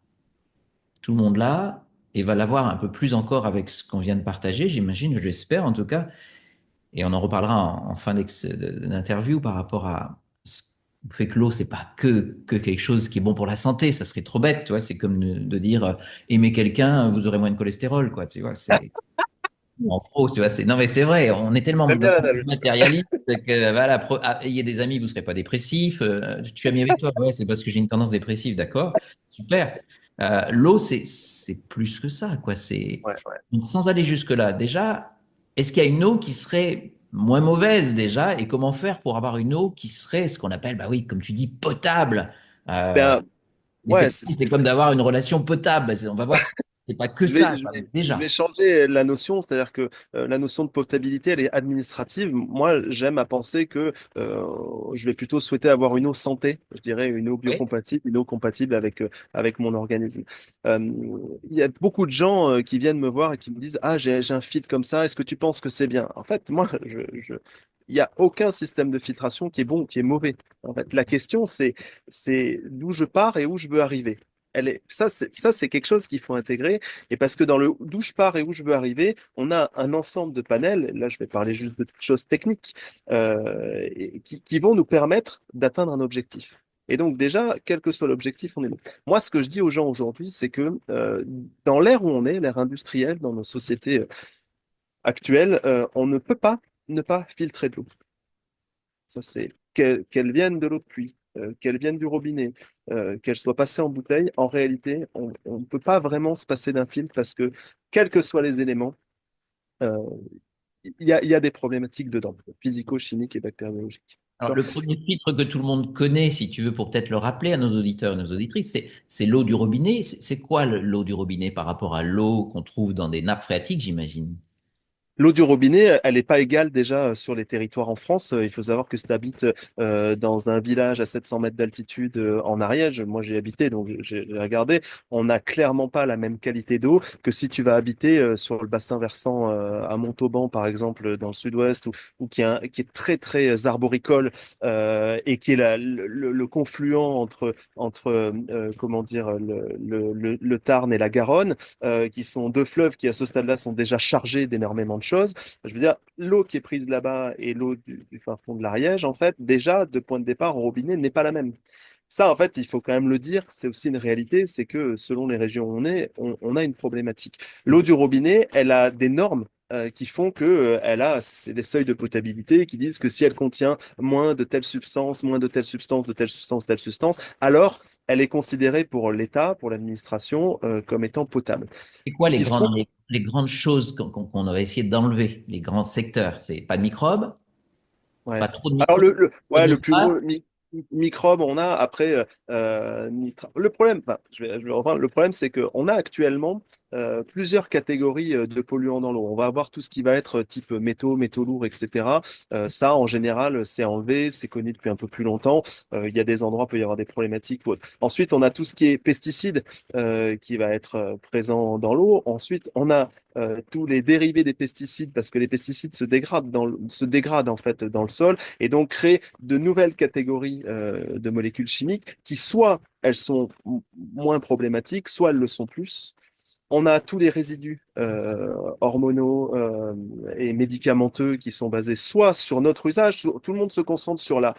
Tout le monde l'a et va l'avoir un peu plus encore avec ce qu'on vient de partager, j'imagine, j'espère en tout cas. Et on en reparlera en fin d'interview par rapport à ce qui fait que l'eau, c'est pas que quelque chose qui est bon pour la santé. Ça serait trop bête, tu vois. C'est comme de dire aimer quelqu'un, vous aurez moins de cholestérol, quoi. Tu vois, c'est en gros, tu vois. Non, mais c'est vrai. On est tellement J'aime bien l'analogie. matérialiste que voilà, ayez des amis, vous serez pas dépressif. Tu es ami avec toi, ouais, c'est parce que j'ai une tendance dépressive, d'accord. Super. L'eau, c'est plus que ça, quoi. Ouais, ouais. Donc, sans aller jusque-là. Déjà, est-ce qu'il y a une eau qui serait moins mauvaise déjà, et comment faire pour avoir une eau qui serait ce qu'on appelle, bah oui, comme tu dis, potable. Euh, Ben, mais ouais, c'est comme d'avoir une relation potable. On va voir que c'est pas que Je vais, ça, je quoi, vais, je vais déjà. changer la notion, c'est-à-dire que la notion de potabilité, elle est administrative. Moi, j'aime à penser que je vais plutôt souhaiter avoir une eau santé, je dirais une eau Oui, biocompatible, une eau compatible avec mon organisme. Euh, il y a beaucoup de gens qui viennent me voir et qui me disent, ah, j'ai un filtre comme ça, est-ce que tu penses que c'est bien? En fait, moi, il n'y a aucun système de filtration qui est bon ou qui est mauvais. En fait, la question, c'est d'où je pars et où je veux arriver. Ça, c'est quelque chose qu'il faut intégrer. Et parce que dans le d'où je pars et où je veux arriver, on a un ensemble de panels, là je vais parler juste de choses techniques, qui vont nous permettre d'atteindre un objectif. Et donc déjà, quel que soit l'objectif, on est bon. Moi, ce que je dis aux gens aujourd'hui, c'est que dans l'ère où on est, l'ère industrielle, dans nos sociétés actuelles, on ne peut pas ne pas filtrer de l'eau. Ça, c'est qu'elle vienne de l'eau de pluie, qu'elle vienne du robinet, qu'elle soit passée en bouteille. En réalité, on ne peut pas vraiment se passer d'un filtre parce que, quels que soient les éléments, euh, il y a des problématiques dedans, physico-chimiques et bactériologiques. alors, D'accord. le premier filtre que tout le monde connaît, si tu veux, pour peut-être le rappeler à nos auditeurs et nos auditrices, c'est l'eau du robinet. C'est quoi l'eau du robinet par rapport à l'eau qu'on trouve dans des nappes phréatiques, j'imagine? L'eau du robinet, elle n'est pas égale déjà sur les territoires en France. Il faut savoir que si tu habites dans un village à 700 mètres d'altitude en Ariège, moi j'ai habité, donc j'ai regardé, on n'a clairement pas la même qualité d'eau que si tu vas habiter sur le bassin versant à Montauban, par exemple, dans le sud-ouest, ou qui est très très arboricole et qui est le confluent entre comment dire, le Tarn et la Garonne, qui sont deux fleuves qui à ce stade-là sont déjà chargés d'énormément de chose. Je veux dire, l'eau qui est prise là-bas et l'eau du fin fond de l'Ariège, en fait, déjà, de point de départ au robinet, n'est pas la même. Ça, en fait, il faut quand même le dire, c'est aussi une réalité, c'est que selon les régions où on est, on a une problématique. L'eau du robinet, elle a des normes qui font que c'est des seuils de potabilité qui disent que si elle contient moins de telle substance, moins de telle substance, de telle substance, telle substance, alors elle est considérée pour l'État, pour l'administration, comme étant potable. C'est quoi Ce qui se trouve, les grandes choses qu'on aurait essayé d'enlever, les grands secteurs? C'est pas de microbes, pas ouais. trop de Alors, microbes, trop de le plus nitrates. gros microbe, on a après le problème, enfin, je vais reprendre. Le problème, c'est qu'on a actuellement plusieurs catégories de polluants dans l'eau. On va avoir tout ce qui va être type métaux lourds, etc. Ça, en général, c'est enlevé, c'est connu depuis un peu plus longtemps. Il y a des endroits, peut y avoir des problématiques ou autre. Ensuite, on a tout ce qui est pesticides qui va être présent dans l'eau. Ensuite, on a tous les dérivés des pesticides, parce que les pesticides se dégradent en fait dans le sol, et donc créent de nouvelles catégories de molécules chimiques qui soit elles sont moins problématiques, soit elles le sont plus. On a tous les résidus hormonaux et médicamenteux qui sont basés soit sur notre usage, tout le monde se concentre sur la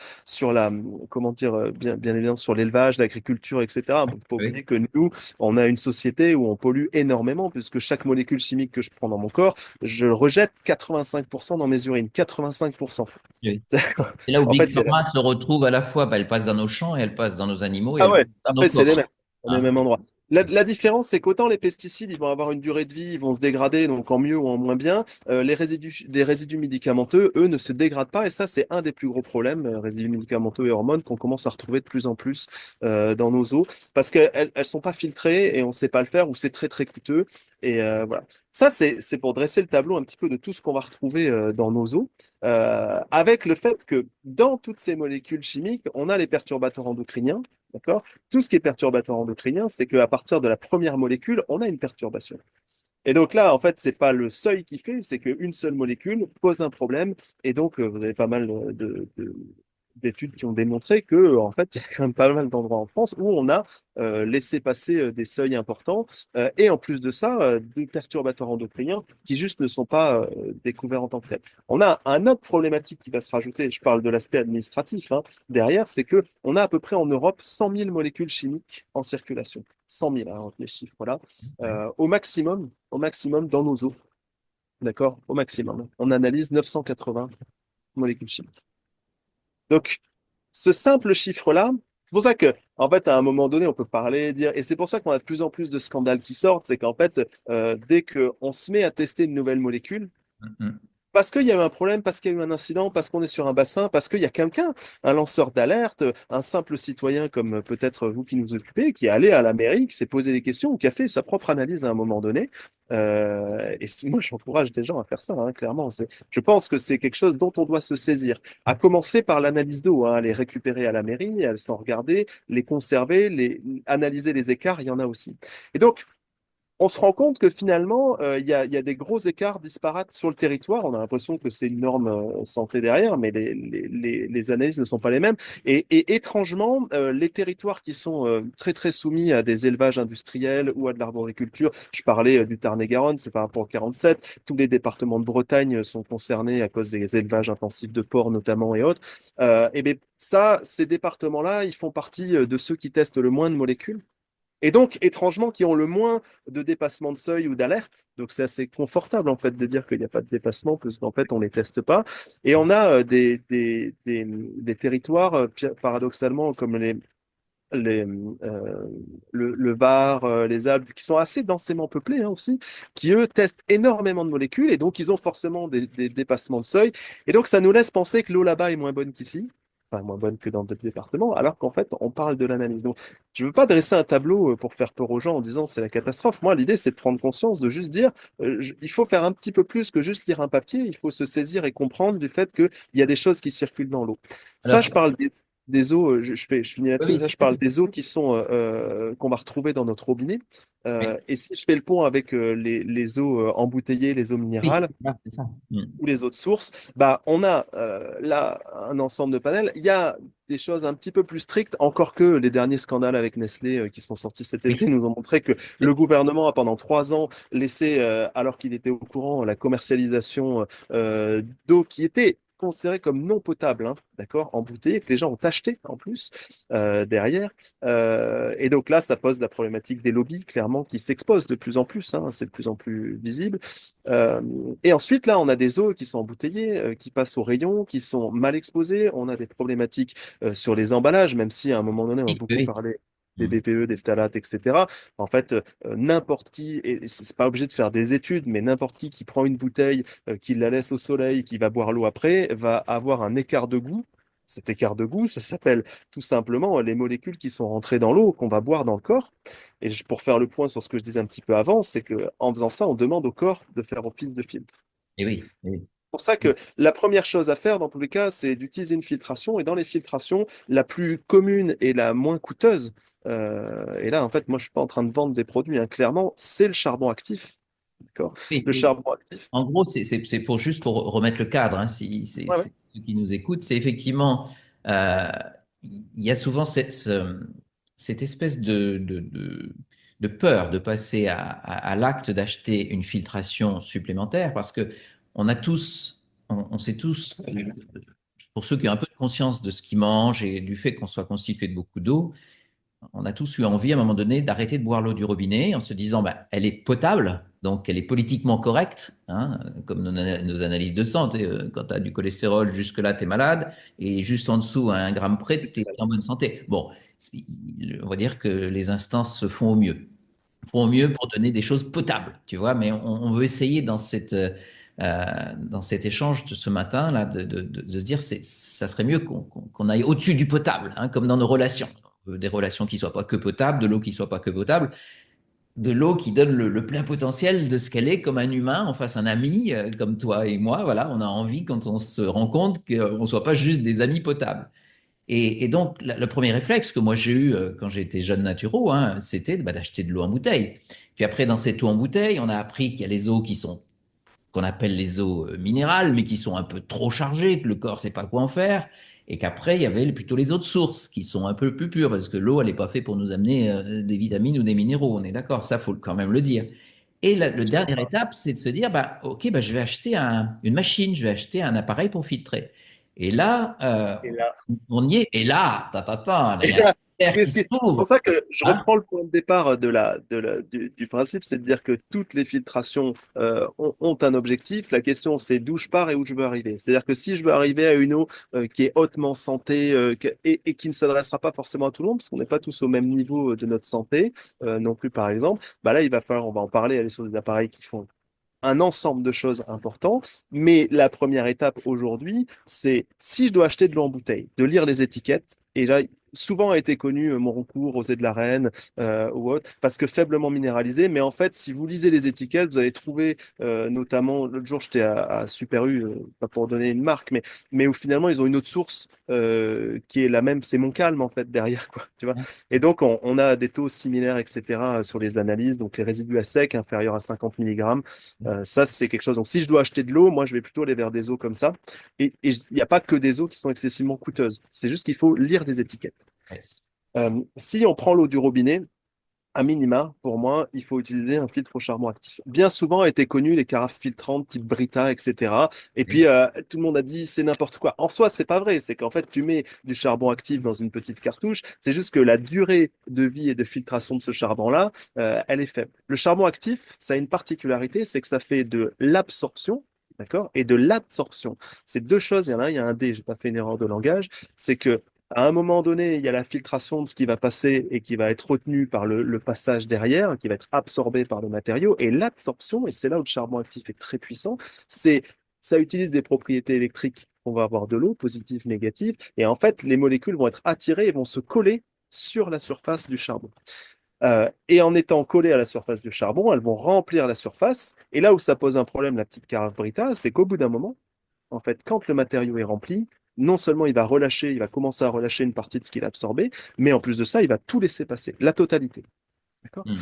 comment dire, bien évidemment, sur l'élevage, l'agriculture, etc. Il ne faut pas Oui. oublier que nous, on a une société où on pollue énormément, puisque chaque molécule chimique que je prends dans mon corps, je le rejette 85% dans mes urines. 85%. Oui. C'est là où En Big fait, il y a Pharma se retrouve à la fois, bah, elle passe dans nos champs et elle passe dans nos animaux et ah elle ouais, passe dans nos après, c'est les mêmes. corps. On est au Hein. même endroit. La différence, c'est qu'autant les pesticides, ils vont avoir une durée de vie, ils vont se dégrader, donc en mieux ou en moins bien. Des résidus médicamenteux, eux, ne se dégradent pas. Et ça, c'est un des plus gros problèmes, résidus médicamenteux et hormones, qu'on commence à retrouver de plus en plus dans nos eaux. Parce qu'elles ne sont pas filtrées et on ne sait pas le faire, ou c'est très, très coûteux. Et voilà. Ça, c'est pour dresser le tableau un petit peu de tout ce qu'on va retrouver dans nos eaux, avec le fait que dans toutes ces molécules chimiques, on a les perturbateurs endocriniens. D'accord? Tout ce qui est perturbateur endocrinien, c'est qu'à partir de la première molécule, on a une perturbation. Et donc là, en fait, c'est pas le seuil qui fait, c'est qu'une seule molécule pose un problème. Et donc, vous avez pas mal d'études qui ont démontré que, en fait, il y a quand même pas mal d'endroits en France où on a laissé passer des seuils importants. Et en plus de ça, des perturbateurs endocriniens qui juste ne sont pas découverts en tant que tels. On a un autre problématique qui va se rajouter, je parle de l'aspect administratif, hein, derrière, c'est que on a à peu près en Europe 100 000 molécules chimiques en circulation. 100 000, hein, les chiffres là, au maximum dans nos eaux. D'accord? Au maximum. On analyse 980 molécules chimiques. Donc, ce simple chiffre-là, c'est pour ça que, en fait, à un moment donné, on peut parler, dire, et c'est pour ça qu'on a de plus en plus de scandales qui sortent, c'est qu'en fait, dès qu'on se met à tester une nouvelle molécule, Mhm. parce qu'il y a eu un problème, parce qu'il y a eu un incident, parce qu'on est sur un bassin, parce qu'il y a quelqu'un, un lanceur d'alerte, un simple citoyen comme peut-être vous qui nous occupez, qui est allé à la mairie, qui s'est posé des questions ou qui a fait sa propre analyse à un moment donné. Moi, j'encourage des gens à faire ça, hein, clairement. Je pense que c'est quelque chose dont on doit se saisir. À commencer par l'analyse d'eau, hein, les récupérer à la mairie, s'en regarder, les conserver, analyser les écarts, il y en a aussi. Et donc, on se rend compte que finalement, il y a des gros écarts disparates sur le territoire. On a l'impression que c'est une norme santé derrière, mais les analyses ne sont pas les mêmes. Et étrangement, les territoires qui sont très très soumis à des élevages industriels ou à de l'arboriculture, je parlais du Tarn-et-Garonne, c'est par rapport au 47, tous les départements de Bretagne sont concernés à cause des élevages intensifs de porcs notamment et autres. Et bien ça, ces départements-là, ils font partie de ceux qui testent le moins de molécules. Et donc, étrangement, qui ont le moins de dépassement de seuil ou d'alerte. Donc, c'est assez confortable, en fait, de dire qu'il n'y a pas de dépassement, parce qu'en fait, on ne les teste pas. Et on a des territoires, paradoxalement, comme les, le Var, les Alpes, qui sont assez densément peuplés hein, aussi, qui, eux, testent énormément de molécules. Et donc, ils ont forcément des dépassements de seuil. Et donc, ça nous laisse penser que l'eau là-bas est moins bonne qu'ici. Enfin, moins bonne que dans d'autres départements, alors qu'en fait, on parle de l'analyse. Donc, je ne veux pas dresser un tableau pour faire peur aux gens en disant c'est la catastrophe. Moi, l'idée, c'est de prendre conscience, de juste dire il faut faire un petit peu plus que juste lire un papier. Il faut se saisir et comprendre du fait qu'il y a des choses qui circulent dans l'eau. Ça, Alors, je parle des. des eaux, je finis là-dessus, mais Oui, ça, je parle des eaux qui sont qu'on va retrouver dans notre robinet. oui, Et si je fais le pont avec les eaux embouteillées, les eaux oui, minérales, voilà, c'est ça. Mm. ou les autres sources, bah, on a là un ensemble de panels. Il y a des choses un petit peu plus strictes, encore que les derniers scandales avec Nestlé qui sont sortis cet Oui, été nous ont montré que le gouvernement a pendant 3 ans laissé, alors qu'il était au courant, la commercialisation d'eau qui était considérée comme non potable, hein, d'accord, embouteillée, que les gens ont acheté en plus derrière. Et donc là, ça pose la problématique des lobbies, clairement, qui s'exposent de plus en plus, hein, c'est de plus en plus visible. Euh, et ensuite, là, on a des eaux qui sont embouteillées, qui passent au rayon, qui sont mal exposées. On a des problématiques sur les emballages, même si à un moment donné, on a oui, beaucoup oui. parlé des Mm. BPE, des phtalates, etc. En fait, n'importe qui, et c'est pas obligé de faire des études, mais n'importe qui prend une bouteille, qui la laisse au soleil, qui va boire l'eau après, va avoir un écart de goût. Cet écart de goût, ça s'appelle tout simplement les molécules qui sont rentrées dans l'eau, qu'on va boire dans le corps. Et pour faire le point sur ce que je disais un petit peu avant, c'est qu'en faisant ça, on demande au corps de faire office de filtre. Et oui, oui. C'est pour ça que la première chose à faire dans tous les cas, c'est d'utiliser une filtration. Et dans les filtrations, la plus commune et la moins coûteuse, et là, en fait, moi, je suis pas en train de vendre des produits, hein, clairement, c'est le charbon actif. D'accord? Oui, Le oui. charbon actif. En gros, c'est pour juste pour remettre le cadre, hein, si, Ouais, ouais. ceux qui nous écoutent, c'est effectivement, euh, il y a souvent cette espèce de peur de passer à l'acte d'acheter une filtration supplémentaire parce que on a tous, on sait tous, pour ceux qui ont un peu de conscience de ce qu'ils mangent et du fait qu'on soit constitué de beaucoup d'eau, on a tous eu envie à un moment donné d'arrêter de boire l'eau du robinet en se disant bah, elle est potable, donc elle est politiquement correcte, hein, comme nos analyses de sang. Quand tu as du cholestérol, jusque-là, tu es malade, et juste en dessous, à 1 gramme près, tu es en bonne santé. Bon, on va dire que les instances se font au mieux. Font au mieux pour donner des choses potables, tu vois, mais on veut essayer dans cet échange de ce matin là de se dire ça serait mieux qu'on aille au-dessus du potable, hein, comme dans nos relations. On veut des relations qui soient pas que potables, de l'eau qui soit pas que potable, de l'eau qui donne le plein potentiel de ce qu'elle est comme un humain en face un ami comme toi et moi. Voilà, on a envie quand on se rend compte qu'on ne soit pas juste des amis potables. Et donc, le premier réflexe que moi j'ai eu quand j'étais jeune naturo, hein, c'était bah, d'acheter de l'eau en bouteille. Puis après, dans cette eau en bouteille, on a appris qu'il y a les eaux qui sont qu'on appelle les eaux minérales, mais qui sont un peu trop chargées, que le corps ne sait pas quoi en faire, et qu'après, il y avait plutôt les eaux de source, qui sont un peu plus pures, parce que l'eau, elle n'est pas faite pour nous amener des vitamines ou des minéraux, on est d'accord, ça, faut quand même le dire. Et le dernière étape, c'est de se dire, bah, OK, bah, je vais acheter une machine, je vais acheter un appareil pour filtrer. Et là, Et là, on y est. Et là, là, il Et y a un là, univers qui c'est pour s'ouvre. ça que je Hein. reprends le point de départ du principe, c'est de dire que toutes les filtrations ont un objectif. La question, c'est d'où je pars et où je veux arriver. C'est-à-dire que si je veux arriver à une eau qui est hautement santé et qui ne s'adressera pas forcément à tout le monde, parce qu'on n'est pas tous au même niveau de notre santé non plus, par exemple, bah là, il va falloir, on va en parler, aller sur des appareils qui font un ensemble de choses importantes, mais la première étape aujourd'hui, c'est si je dois acheter de l'eau en bouteille, de lire les étiquettes. Et là, souvent a été connu mon recours, Rosé de la Reine ou autre, parce que faiblement minéralisé. Mais en fait, si vous lisez les étiquettes, vous allez trouver, notamment, l'autre jour, j'étais à Super U, pas pour donner une marque, mais où finalement, ils ont une autre source qui est la même, c'est Montcalm en fait derrière, quoi, tu vois. Et donc, on a des taux similaires, etc., sur les analyses, donc les résidus à sec inférieurs à 50 mg. Ça, c'est quelque chose. Donc, si je dois acheter de l'eau, moi, je vais plutôt aller vers des eaux comme ça. Et il n'y a pas que des eaux qui sont excessivement coûteuses. C'est juste qu'il faut lire les étiquettes. Ouais. Si on prend l'eau du robinet, à minima, pour moi, il faut utiliser un filtre au charbon actif. Bien souvent a été connu les carafes filtrantes type Brita, etc. Et puis tout le monde a dit c'est n'importe quoi. En soi, c'est pas vrai. C'est qu'en fait, tu mets du charbon actif dans une petite cartouche. C'est juste que la durée de vie et de filtration de ce charbon-là, elle est faible. Le charbon actif, ça a une particularité, c'est que ça fait de l'absorption. D'accord? Et de l'absorption. C'est deux choses. Il y en a un, il y a un D, j'ai pas fait une erreur de langage. C'est que à un moment donné, il y a la filtration de ce qui va passer et qui va être retenu par le passage derrière, qui va être absorbé par le matériau. Et l'absorption, et c'est là où le charbon actif est très puissant, c'est ça utilise des propriétés électriques. On va avoir de l'eau, positive, négative, et en fait, les molécules vont être attirées et vont se coller sur la surface du charbon. Et en étant collées à la surface du charbon, elles vont remplir la surface. Et là où ça pose un problème, la petite carafe Brita, c'est qu'au bout d'un moment, en fait, quand le matériau est rempli, non seulement il va relâcher, il va commencer à relâcher une partie de ce qu'il a absorbé, mais en plus de ça, il va tout laisser passer, la totalité. D'accord? Hmm.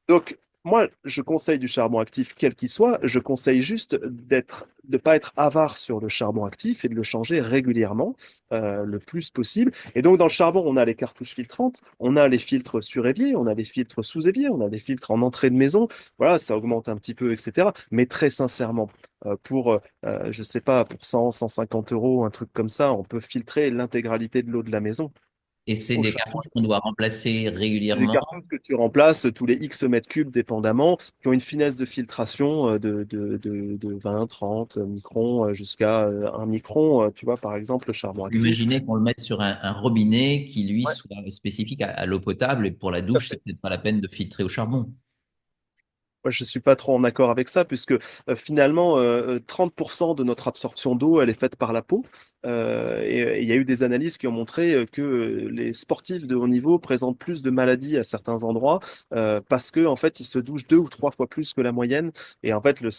Donc, moi, je conseille du charbon actif, quel qu'il soit. Je conseille juste de pas être avare sur le charbon actif et de le changer régulièrement, le plus possible. Et donc, dans le charbon, on a les cartouches filtrantes, on a les filtres sur évier, on a les filtres sous évier, on a des filtres en entrée de maison. Voilà, ça augmente un petit peu, etc. Mais très sincèrement, je sais pas, pour 100, 150 euros, un truc comme ça, on peut filtrer l'intégralité de l'eau de la maison Et c'est au des charbon. cartouches qu'on doit remplacer C'est des régulièrement. cartouches que tu remplaces tous les X mètres cubes, dépendamment, qui ont une finesse de filtration de 20, 30 microns jusqu'à 1 micron, tu vois, par exemple, le charbon actif. Imaginez qu'on le mette sur un robinet qui, lui, Ouais. soit spécifique à l'eau potable. Et pour la douche, c'est peut-être pas la peine de filtrer au charbon. Moi, je ne suis pas trop en accord avec ça, puisque finalement, 30% de notre absorption d'eau, elle est faite par la peau. Et il y a eu des analyses qui ont montré que les sportifs de haut niveau présentent plus de maladies à certains endroits parce que en fait, ils se douchent 2 ou 3 fois plus que la moyenne. Et en fait, la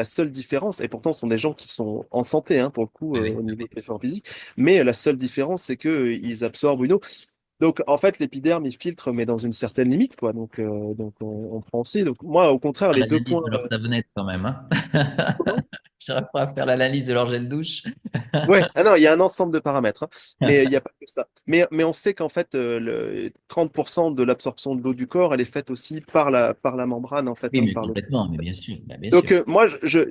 seule différence, et pourtant, ce sont des gens qui sont en santé, hein, pour le coup, Oui, au oui, niveau oui. de l'effort physique, mais la seule différence, c'est qu'ils absorbent une eau. Donc, en fait, l'épiderme, il filtre, mais dans une certaine limite, quoi. Donc on prend aussi. Donc, moi, au contraire, Faire les deux l'analyse points. de leur savonnette quand même, hein. Comment. Je n'arrive pas à faire l'analyse de leur gel douche. Ouais, ah non, il y a un ensemble de paramètres, hein. Mais il n'y a pas que ça. Mais on sait qu'en fait, 30% de l'absorption de l'eau du corps, elle est faite aussi par la membrane, en fait, Oui, hein, mais par le. complètement, mais bien sûr, bah, bien Donc, sûr. moi,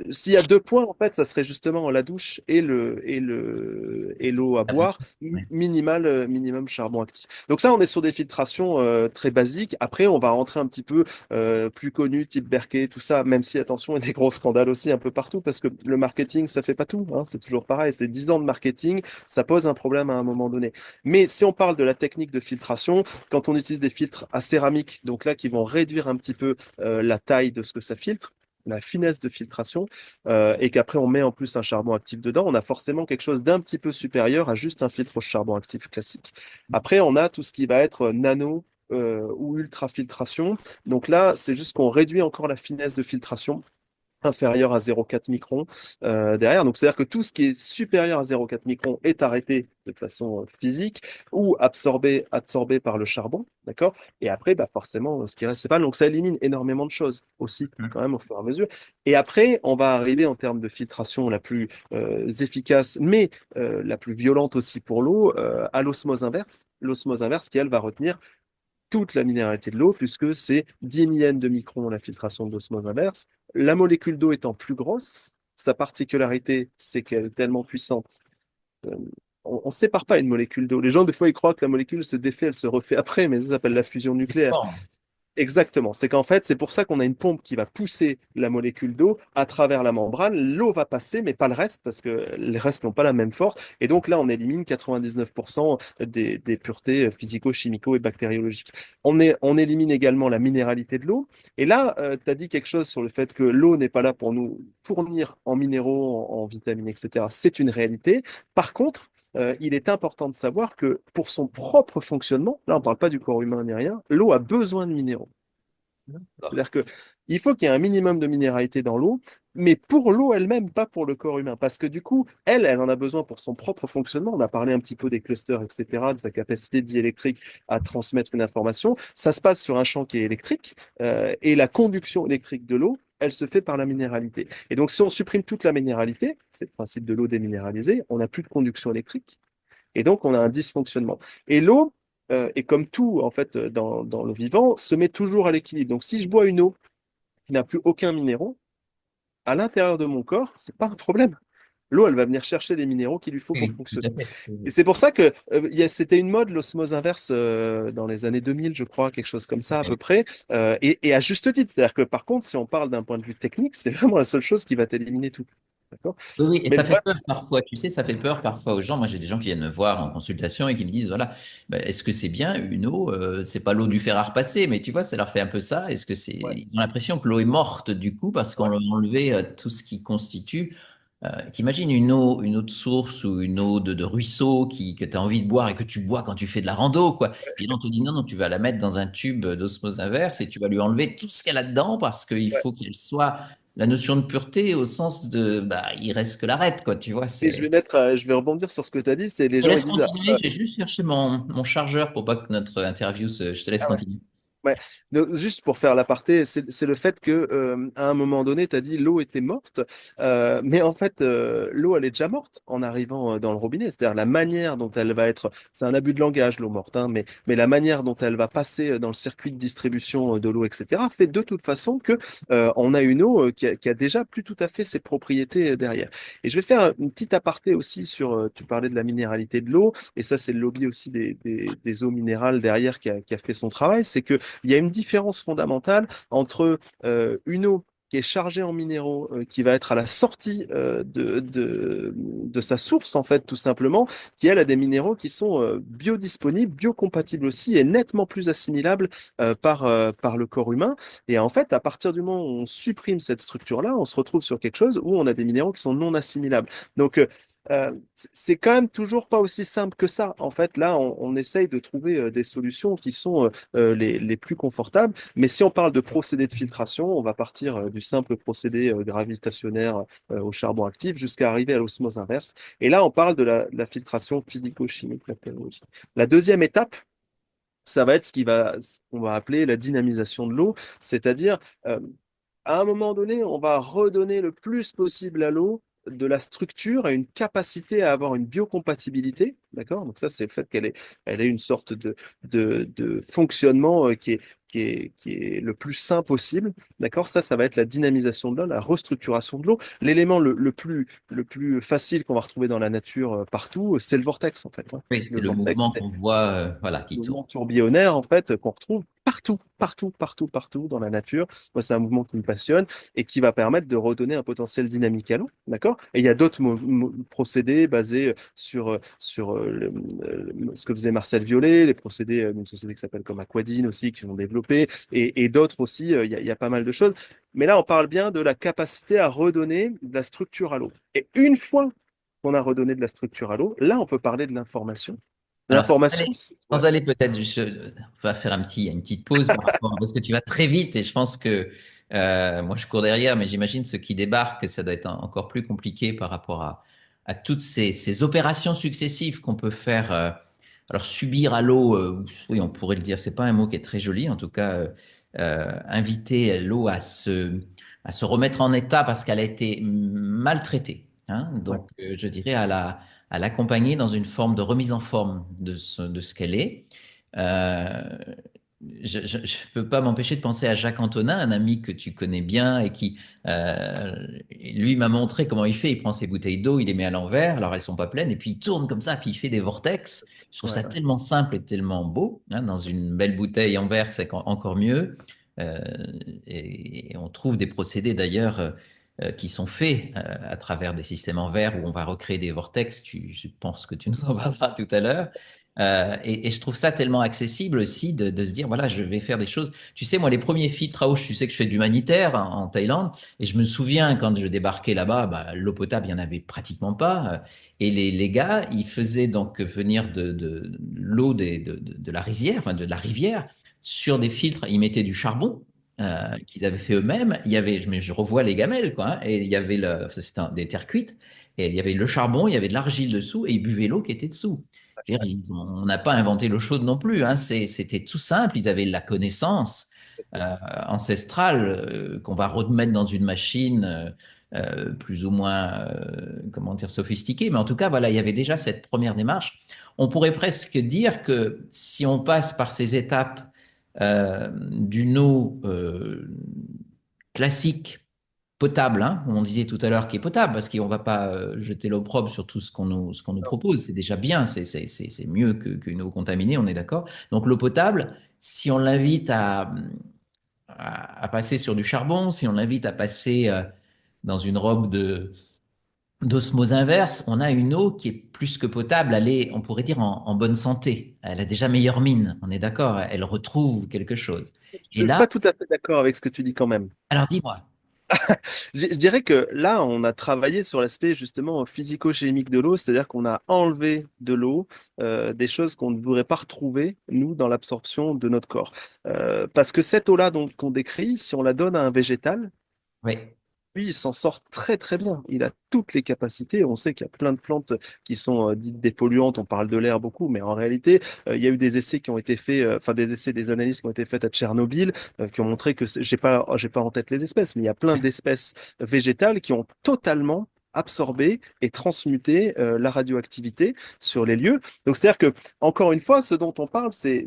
s'il y a 2 points, en fait, ça serait justement la douche et l'eau à Ah bon. boire, Ouais. minimum charbon actif. Donc ça, on est sur des filtrations très basiques. Après, on va rentrer un petit peu plus connu, type Berkey, tout ça, même si, attention, il y a des gros scandales aussi un peu partout, parce que le marketing, ça fait pas tout, hein, c'est toujours pareil. C'est 10 ans de marketing, ça pose un problème à un moment donné. Mais si on parle de la technique de filtration, quand on utilise des filtres à céramique, donc là, qui vont réduire un petit peu la taille de ce que ça filtre, la finesse de filtration, et qu'après on met en plus un charbon actif dedans, on a forcément quelque chose d'un petit peu supérieur à juste un filtre au charbon actif classique. Après, on a tout ce qui va être nano ou ultra filtration. Donc là, c'est juste qu'on réduit encore la finesse de filtration inférieur à 0,4 microns derrière. Donc, c'est-à-dire que tout ce qui est supérieur à 0,4 microns est arrêté de façon physique ou absorbé par le charbon, d'accord? Et après, bah, forcément, ce qui reste, c'est pas. Donc, ça élimine énormément de choses aussi, quand même, au fur et à mesure. Et après, on va arriver en termes de filtration la plus efficace, mais la plus violente aussi pour l'eau, à l'osmose inverse. L'osmose inverse qui, elle, va retenir toute la minéralité de l'eau, puisque c'est 10 millièmes de microns la filtration d'osmose inverse. La molécule d'eau étant plus grosse, sa particularité, c'est qu'elle est tellement puissante. Euh, on ne sépare pas une molécule d'eau. Les gens, des fois, ils croient que la molécule se défait, elle se refait après, mais ça s'appelle la fusion nucléaire. Bon. Exactement. C'est qu'en fait, c'est pour ça qu'on a une pompe qui va pousser la molécule d'eau à travers la membrane. L'eau va passer, mais pas le reste, parce que les restes n'ont pas la même force. Et donc là, on élimine 99% des puretés physico-chimico et bactériologiques. On élimine également la minéralité de l'eau. Et là, tu as dit quelque chose sur le fait que l'eau n'est pas là pour nous fournir en minéraux, en vitamines, etc. C'est une réalité. Par contre, il est important de savoir que pour son propre fonctionnement, là, on ne parle pas du corps humain ni rien, l'eau a besoin de minéraux. D'accord. C'est-à-dire que il faut qu'il y ait un minimum de minéralité dans l'eau, mais pour l'eau elle-même, pas pour le corps humain. Parce que du coup, elle en a besoin pour son propre fonctionnement. On a parlé un petit peu des clusters, etc., de sa capacité diélectrique à transmettre une information. Ça se passe sur un champ qui est électrique, et la conduction électrique de l'eau, elle se fait par la minéralité. Et donc, si on supprime toute la minéralité, c'est le principe de l'eau déminéralisée, on n'a plus de conduction électrique. Et donc, on a un dysfonctionnement. Et l'eau, et comme tout, en fait, dans le vivant, se met toujours à l'équilibre. Donc, si je bois une eau qui n'a plus aucun minéraux, à l'intérieur de mon corps, c'est pas un problème. L'eau, elle va venir chercher les minéraux qu'il lui faut pour Oui, tout fonctionner. à fait. Et c'est pour ça que c'était une mode, l'osmose inverse, dans les années 2000, je crois, quelque chose comme ça à peu Oui. près, et à juste titre. C'est-à-dire que par contre, si on parle d'un point de vue technique, c'est vraiment la seule chose qui va t'éliminer tout. D'accord? Oui, oui, et Mais ça le fait problème, peur parfois, tu sais, ça fait peur parfois aux gens. Moi, j'ai des gens qui viennent me voir en consultation et qui me disent, voilà, ben, est-ce que c'est bien une eau, c'est pas l'eau du fer à repasser, mais tu vois, ça leur fait un peu ça. Est-ce que c'est, ouais, ils ont l'impression que l'eau est morte du coup parce qu'on ouais, leur a enlevé tout ce qui constitue. T'imagines une eau de source ou une eau de ruisseau que tu as envie de boire et que tu bois quand tu fais de la rando, quoi. Puis là, on te dit non, non, tu vas la mettre dans un tube d'osmose inverse et tu vas lui enlever tout ce qu'elle a dedans parce qu'il ouais. faut qu'elle soit la notion de pureté au sens de, bah, il reste que l'arête, quoi, tu vois, Et c'est... je vais rebondir sur ce que tu as dit, c'est les Je te gens, laisse ils disent, continuer, j'ai juste cherché mon chargeur pour pas que notre interview se... Je te laisse ah ouais. continuer. Ouais. Donc, juste pour faire l'aparté, c'est le fait que à un moment donné, tu as dit l'eau était morte, mais en fait, l'eau, elle est déjà morte en arrivant dans le robinet. C'est-à-dire la manière dont elle va être, c'est un abus de langage, l'eau morte, hein, mais la manière dont elle va passer dans le circuit de distribution de l'eau, etc., fait de toute façon que on a une eau qui a déjà plus tout à fait ses propriétés derrière. Et je vais faire une petite aparté aussi sur, tu parlais de la minéralité de l'eau, et ça, c'est le lobby aussi des eaux minérales derrière qui a fait son travail, c'est que il y a une différence fondamentale entre une eau qui est chargée en minéraux, qui va être à la sortie de sa source, en fait, tout simplement, qui, elle, a des minéraux qui sont biodisponibles, biocompatibles aussi, et nettement plus assimilables par le corps humain. Et en fait, à partir du moment où on supprime cette structure-là, on se retrouve sur quelque chose où on a des minéraux qui sont non assimilables. Donc, c'est quand même toujours pas aussi simple que ça. En fait, là, on essaye de trouver des solutions qui sont les plus confortables. Mais si on parle de procédé de filtration, on va partir du simple procédé gravitationnaire au charbon actif jusqu'à arriver à l'osmose inverse. Et là, on parle de la filtration physico-chimique. La deuxième étape, ça va être ce qu'on va appeler la dynamisation de l'eau, c'est-à-dire à un moment donné, on va redonner le plus possible à l'eau de la structure et une capacité à avoir une biocompatibilité, d'accord? Donc ça, c'est le fait elle ait une sorte de fonctionnement qui est le plus sain possible, d'accord? Ça va être la dynamisation de l'eau, la restructuration de l'eau. L'élément le plus facile qu'on va retrouver dans la nature partout, c'est le vortex, en fait, hein. Oui, Le c'est le vortex, mouvement qu'on voit, voilà, qui tourne. mouvement tourbillonnaire en fait qu'on retrouve partout, partout, partout, partout dans la nature. Moi, c'est un mouvement qui me passionne et qui va permettre de redonner un potentiel dynamique à l'eau, d'accord? Et il y a d'autres procédés basés sur ce que faisait Marcel Violet, les procédés d'une société qui s'appelle comme Aquadine aussi, qui ont développé, et d'autres aussi. Il y a pas mal de choses. Mais là, on parle bien de la capacité à redonner de la structure à l'eau. Et une fois qu'on a redonné de la structure à l'eau, là, on peut parler de l'information. Alors, L'information, ouais. sans aller peut-être, on va faire une petite pause par rapport, parce que tu vas très vite et je pense que moi je cours derrière, mais j'imagine ceux qui débarquent, ça doit être encore plus compliqué par rapport à toutes ces opérations successives qu'on peut faire. Alors, subir à l'eau, oui, on pourrait le dire, c'est pas un mot qui est très joli, en tout cas, inviter l'eau à se remettre en état parce qu'elle a été maltraitée, hein. Ouais. Donc, je dirais à l'accompagner dans une forme de remise en forme de ce qu'elle est. Euh, je ne peux pas m'empêcher de penser à Jacques Antonin, un ami que tu connais bien et qui, lui, m'a montré comment il fait. Il prend ses bouteilles d'eau, il les met à l'envers, alors elles sont pas pleines, et puis il tourne comme ça, puis il fait des vortex. Je trouve Ouais, ça ouais. tellement simple et tellement beau, hein. Dans une belle bouteille en verre, c'est encore mieux. Euh, et on trouve des procédés d'ailleurs qui sont faits à travers des systèmes en verre où on va recréer des vortex. Je pense que tu nous en parleras tout à l'heure. Et je trouve ça tellement accessible aussi de se dire, voilà, je vais faire des choses. Tu sais, moi, les premiers filtres à eau, tu sais que je fais de l'humanitaire en Thaïlande, et je me souviens quand je débarquais là-bas, bah, l'eau potable, il n'y en avait pratiquement pas. Et les gars, ils faisaient donc venir de l'eau de la rizière, enfin de la rivière, sur des filtres, ils mettaient du charbon. Qu'ils avaient fait eux-mêmes. Il y avait, mais je revois les gamelles, quoi, hein, et il y avait c'était des terres cuites, et il y avait le charbon, il y avait de l'argile dessous, et ils buvaient l'eau qui était dessous. Je veux dire, on n'a pas inventé l'eau chaude non plus, hein. C'était tout simple. Ils avaient la connaissance ancestrale qu'on va remettre dans une machine plus ou moins, comment dire, sophistiquée. Mais en tout cas, voilà, il y avait déjà cette première démarche. On pourrait presque dire que si on passe par ces étapes d'une eau classique, potable, hein, on disait tout à l'heure qui est potable, parce qu'on ne va pas jeter l'opprobre sur tout ce qu'on nous propose. C'est déjà bien, c'est mieux qu'une eau contaminée, on est d'accord. Donc l'eau potable, si on l'invite à passer sur du charbon, si on l'invite à passer dans une robe d'osmose inverse, on a une eau qui est plus que potable, elle est, on pourrait dire, en bonne santé. Elle a déjà meilleure mine, on est d'accord, elle retrouve quelque chose. Je Et suis là, pas tout à fait d'accord avec ce que tu dis quand même. alors dis-moi. Je dirais que là, on a travaillé sur l'aspect justement physico-chimique de l'eau, c'est-à-dire qu'on a enlevé de l'eau des choses qu'on ne voudrait pas retrouver, nous, dans l'absorption de notre corps. Parce que cette eau-là qu'on décrit, si on la donne à un végétal, Oui. Lui, il s'en sort très très bien. Il a toutes les capacités. On sait qu'il y a plein de plantes qui sont dites dépolluantes. On parle de l'air beaucoup, mais en réalité, il y a eu des essais qui ont été faits, enfin des essais, des analyses qui ont été faites à Tchernobyl, qui ont montré que j'ai pas en tête les espèces, mais il y a plein d'espèces végétales qui ont totalement absorbé et transmuté la radioactivité sur les lieux. Donc, c'est-à-dire que, encore une fois, ce dont on parle, c'est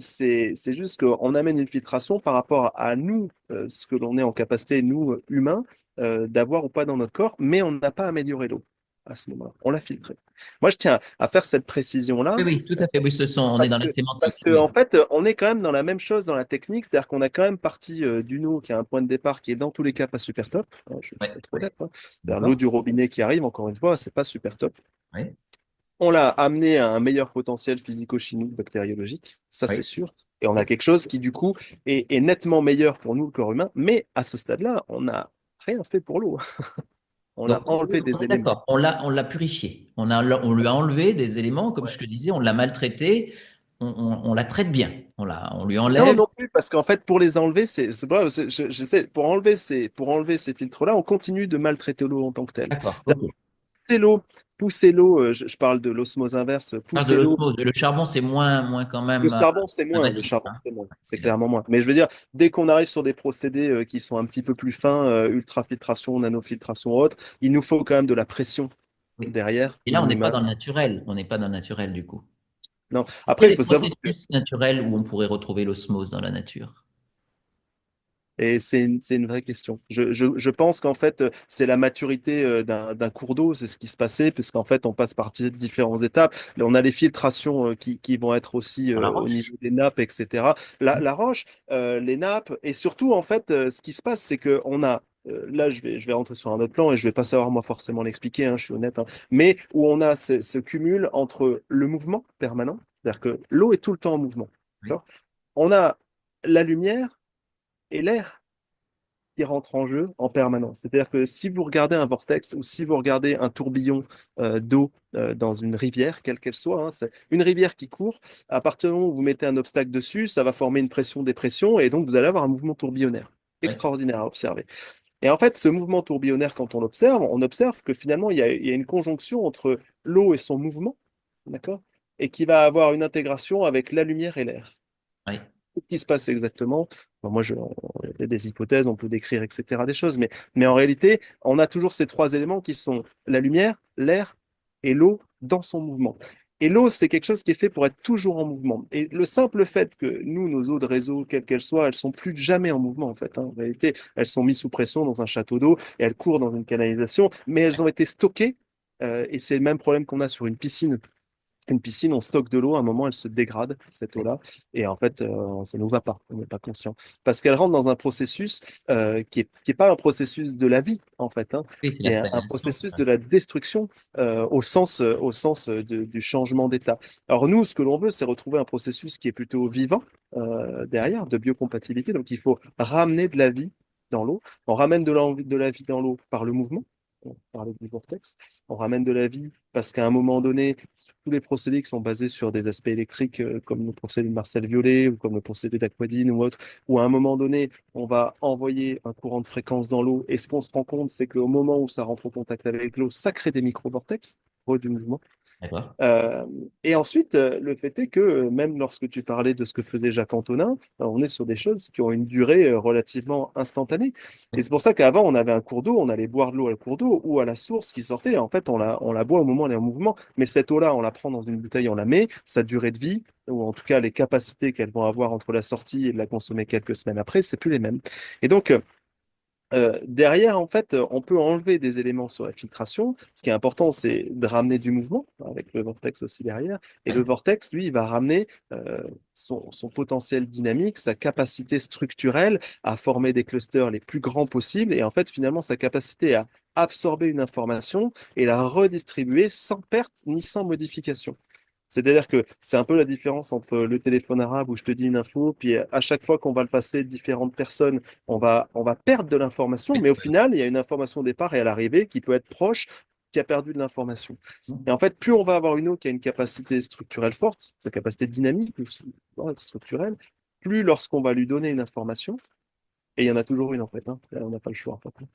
juste qu'on amène une filtration par rapport à nous, ce que l'on est en capacité, nous, humains, d'avoir ou pas dans notre corps, mais on n'a pas amélioré l'eau à ce moment-là. On l'a filtrée. Moi, je tiens à faire cette Oui, précision-là oui, tout à fait. Oui, on est parce dans la que, parce sémantique. que, en Oui, fait, on est quand même dans la même chose dans la technique, c'est-à-dire qu'on a quand même parti d'une eau qui a un point de départ qui est dans tous les cas pas super top. Hein, je oui, vais être oui. honnête, hein. C'est-à-dire l'eau D'accord. du robinet qui arrive, encore une fois, c'est pas super top. Oui, On l'a amené à un meilleur potentiel physico-chimique, bactériologique, ça c'est oui. sûr. Et on a Oui. quelque chose qui, du coup, est nettement meilleur pour nous, le corps humain. Mais à ce stade-là, on n'a rien fait pour l'eau. On a Donc, enlevé on des est éléments. d'accord. On l'a purifié. On lui a enlevé des éléments, comme je te disais, on l'a maltraité. On la traite bien. On lui Non, enlève. non plus, parce qu'en fait, pour les enlever, je sais, pour enlever ces filtres-là, on continue de maltraiter l'eau en tant que telle. D'accord. Ok. Pousser l'eau, pousser l'eau, je parle de l'osmose inverse, Charge de pousser l'eau. l'osmose. Le charbon, c'est moins quand Le même charbon, c'est moins. Le invasif, charbon, hein. c'est moins. C'est Évidemment. clairement moins. Mais je veux dire, dès qu'on arrive sur des procédés qui sont un petit peu plus fins, ultrafiltration, nanofiltration ou autre, il nous faut quand même de la pression Oui. derrière, Et là, on nous n'est pas humains. dans le naturel. On n'est pas dans le naturel, du coup. Non. Il Après, y il a des faut savoir que processus naturels où on pourrait retrouver l'osmose dans la nature. et c'est une vraie question. Je pense qu'en fait, c'est la maturité d'un cours d'eau, c'est ce qui se passait, puisqu'en fait, on passe par différentes étapes. Là, on a les filtrations qui vont être aussi Dans la au roche. niveau des nappes, etc. La roche, les nappes, et surtout, en fait, ce qui se passe, c'est que on a, là, je vais rentrer sur un autre plan et je vais pas savoir moi forcément l'expliquer, hein, je suis honnête, hein, mais où on a ce cumul entre le mouvement permanent, c'est-à-dire que l'eau est tout le temps en mouvement. Oui. D'accord. On a la lumière et l'air qui rentre en jeu en permanence. C'est-à-dire que si vous regardez un vortex ou si vous regardez un tourbillon d'eau dans une rivière, quelle qu'elle soit, hein, c'est une rivière qui court, à partir du moment où vous mettez un obstacle dessus, ça va former une pression-dépression et donc vous allez avoir un mouvement tourbillonnaire Oui. extraordinaire à observer. Et en fait, ce mouvement tourbillonnaire, quand on observe que finalement, il y a une conjonction entre l'eau et son mouvement, d'accord? Et qui va avoir une intégration avec la lumière et l'air. Oui. Ce qui se passe exactement. Bon, il y a des hypothèses, on peut décrire, etc., des choses, mais en réalité, on a toujours ces trois éléments qui sont la lumière, l'air et l'eau dans son mouvement. Et l'eau, c'est quelque chose qui est fait pour être toujours en mouvement. Et le simple fait que nous, nos eaux de réseau, quelles qu'elles soient, elles sont plus jamais en mouvement, en fait, hein. En réalité, elles sont mises sous pression dans un château d'eau et elles courent dans une canalisation, mais elles ont été stockées. Et c'est le même problème qu'on a sur une piscine. Une piscine, on stocke de l'eau, à un moment, elle se dégrade, cette Oui. eau-là, et en fait, ça ne nous va pas, on n'est pas conscient. Parce qu'elle rentre dans un processus qui est pas un processus de la vie, en fait, hein, Oui, c'est qui la est un stagnation. processus de la destruction au sens du changement d'état. Alors nous, ce que l'on veut, c'est retrouver un processus qui est plutôt vivant Oui. derrière, de biocompatibilité, donc il faut ramener de la vie dans l'eau. On ramène de la vie dans l'eau par le mouvement, on parlait du vortex, on ramène de la vie parce qu'à un moment donné, tous les procédés qui sont basés sur des aspects électriques, comme le procédé de Marcel Violet ou comme le procédé d'Aquadine ou autre, où à un moment donné, on va envoyer un courant de fréquence dans l'eau. Et ce qu'on se rend compte, c'est qu'au moment où ça rentre en contact avec l'eau, ça crée des micro-vortex, du mouvement. D'accord. Euh, et ensuite, le fait est que même lorsque tu parlais de ce que faisait Jacques Antonin, on est sur des choses qui ont une durée relativement instantanée. Et Oui. c'est pour ça qu'avant, on avait un cours d'eau, on allait boire de l'eau à la cours d'eau ou à la source qui sortait. En fait, on la boit au moment où elle est en mouvement. Mais cette eau-là, on la prend dans une bouteille, on la met. Sa durée de vie, ou en tout cas les capacités qu'elles vont avoir entre la sortie et de la consommer quelques semaines après, c'est plus les mêmes. Et donc, derrière, en fait, on peut enlever des éléments sur la filtration. Ce qui est important, c'est de ramener du mouvement, avec le vortex aussi derrière. Et le Oui. vortex, lui, il va ramener son potentiel dynamique, sa capacité structurelle à former des clusters les plus grands possibles. Et en fait, finalement, sa capacité à absorber une information et la redistribuer sans perte ni sans modification. C'est-à-dire que c'est un peu la différence entre le téléphone arabe où je te dis une info, puis à chaque fois qu'on va le passer différentes personnes, on va perdre de l'information, mais au final, il y a une information au départ et à l'arrivée qui peut être proche, qui a perdu de l'information. Et en fait, plus on va avoir une eau qui a une capacité structurelle forte, sa capacité dynamique ou structurelle, plus lorsqu'on va lui donner une information, et il y en a toujours une en fait, hein, on n'a pas le choix en fait, hein.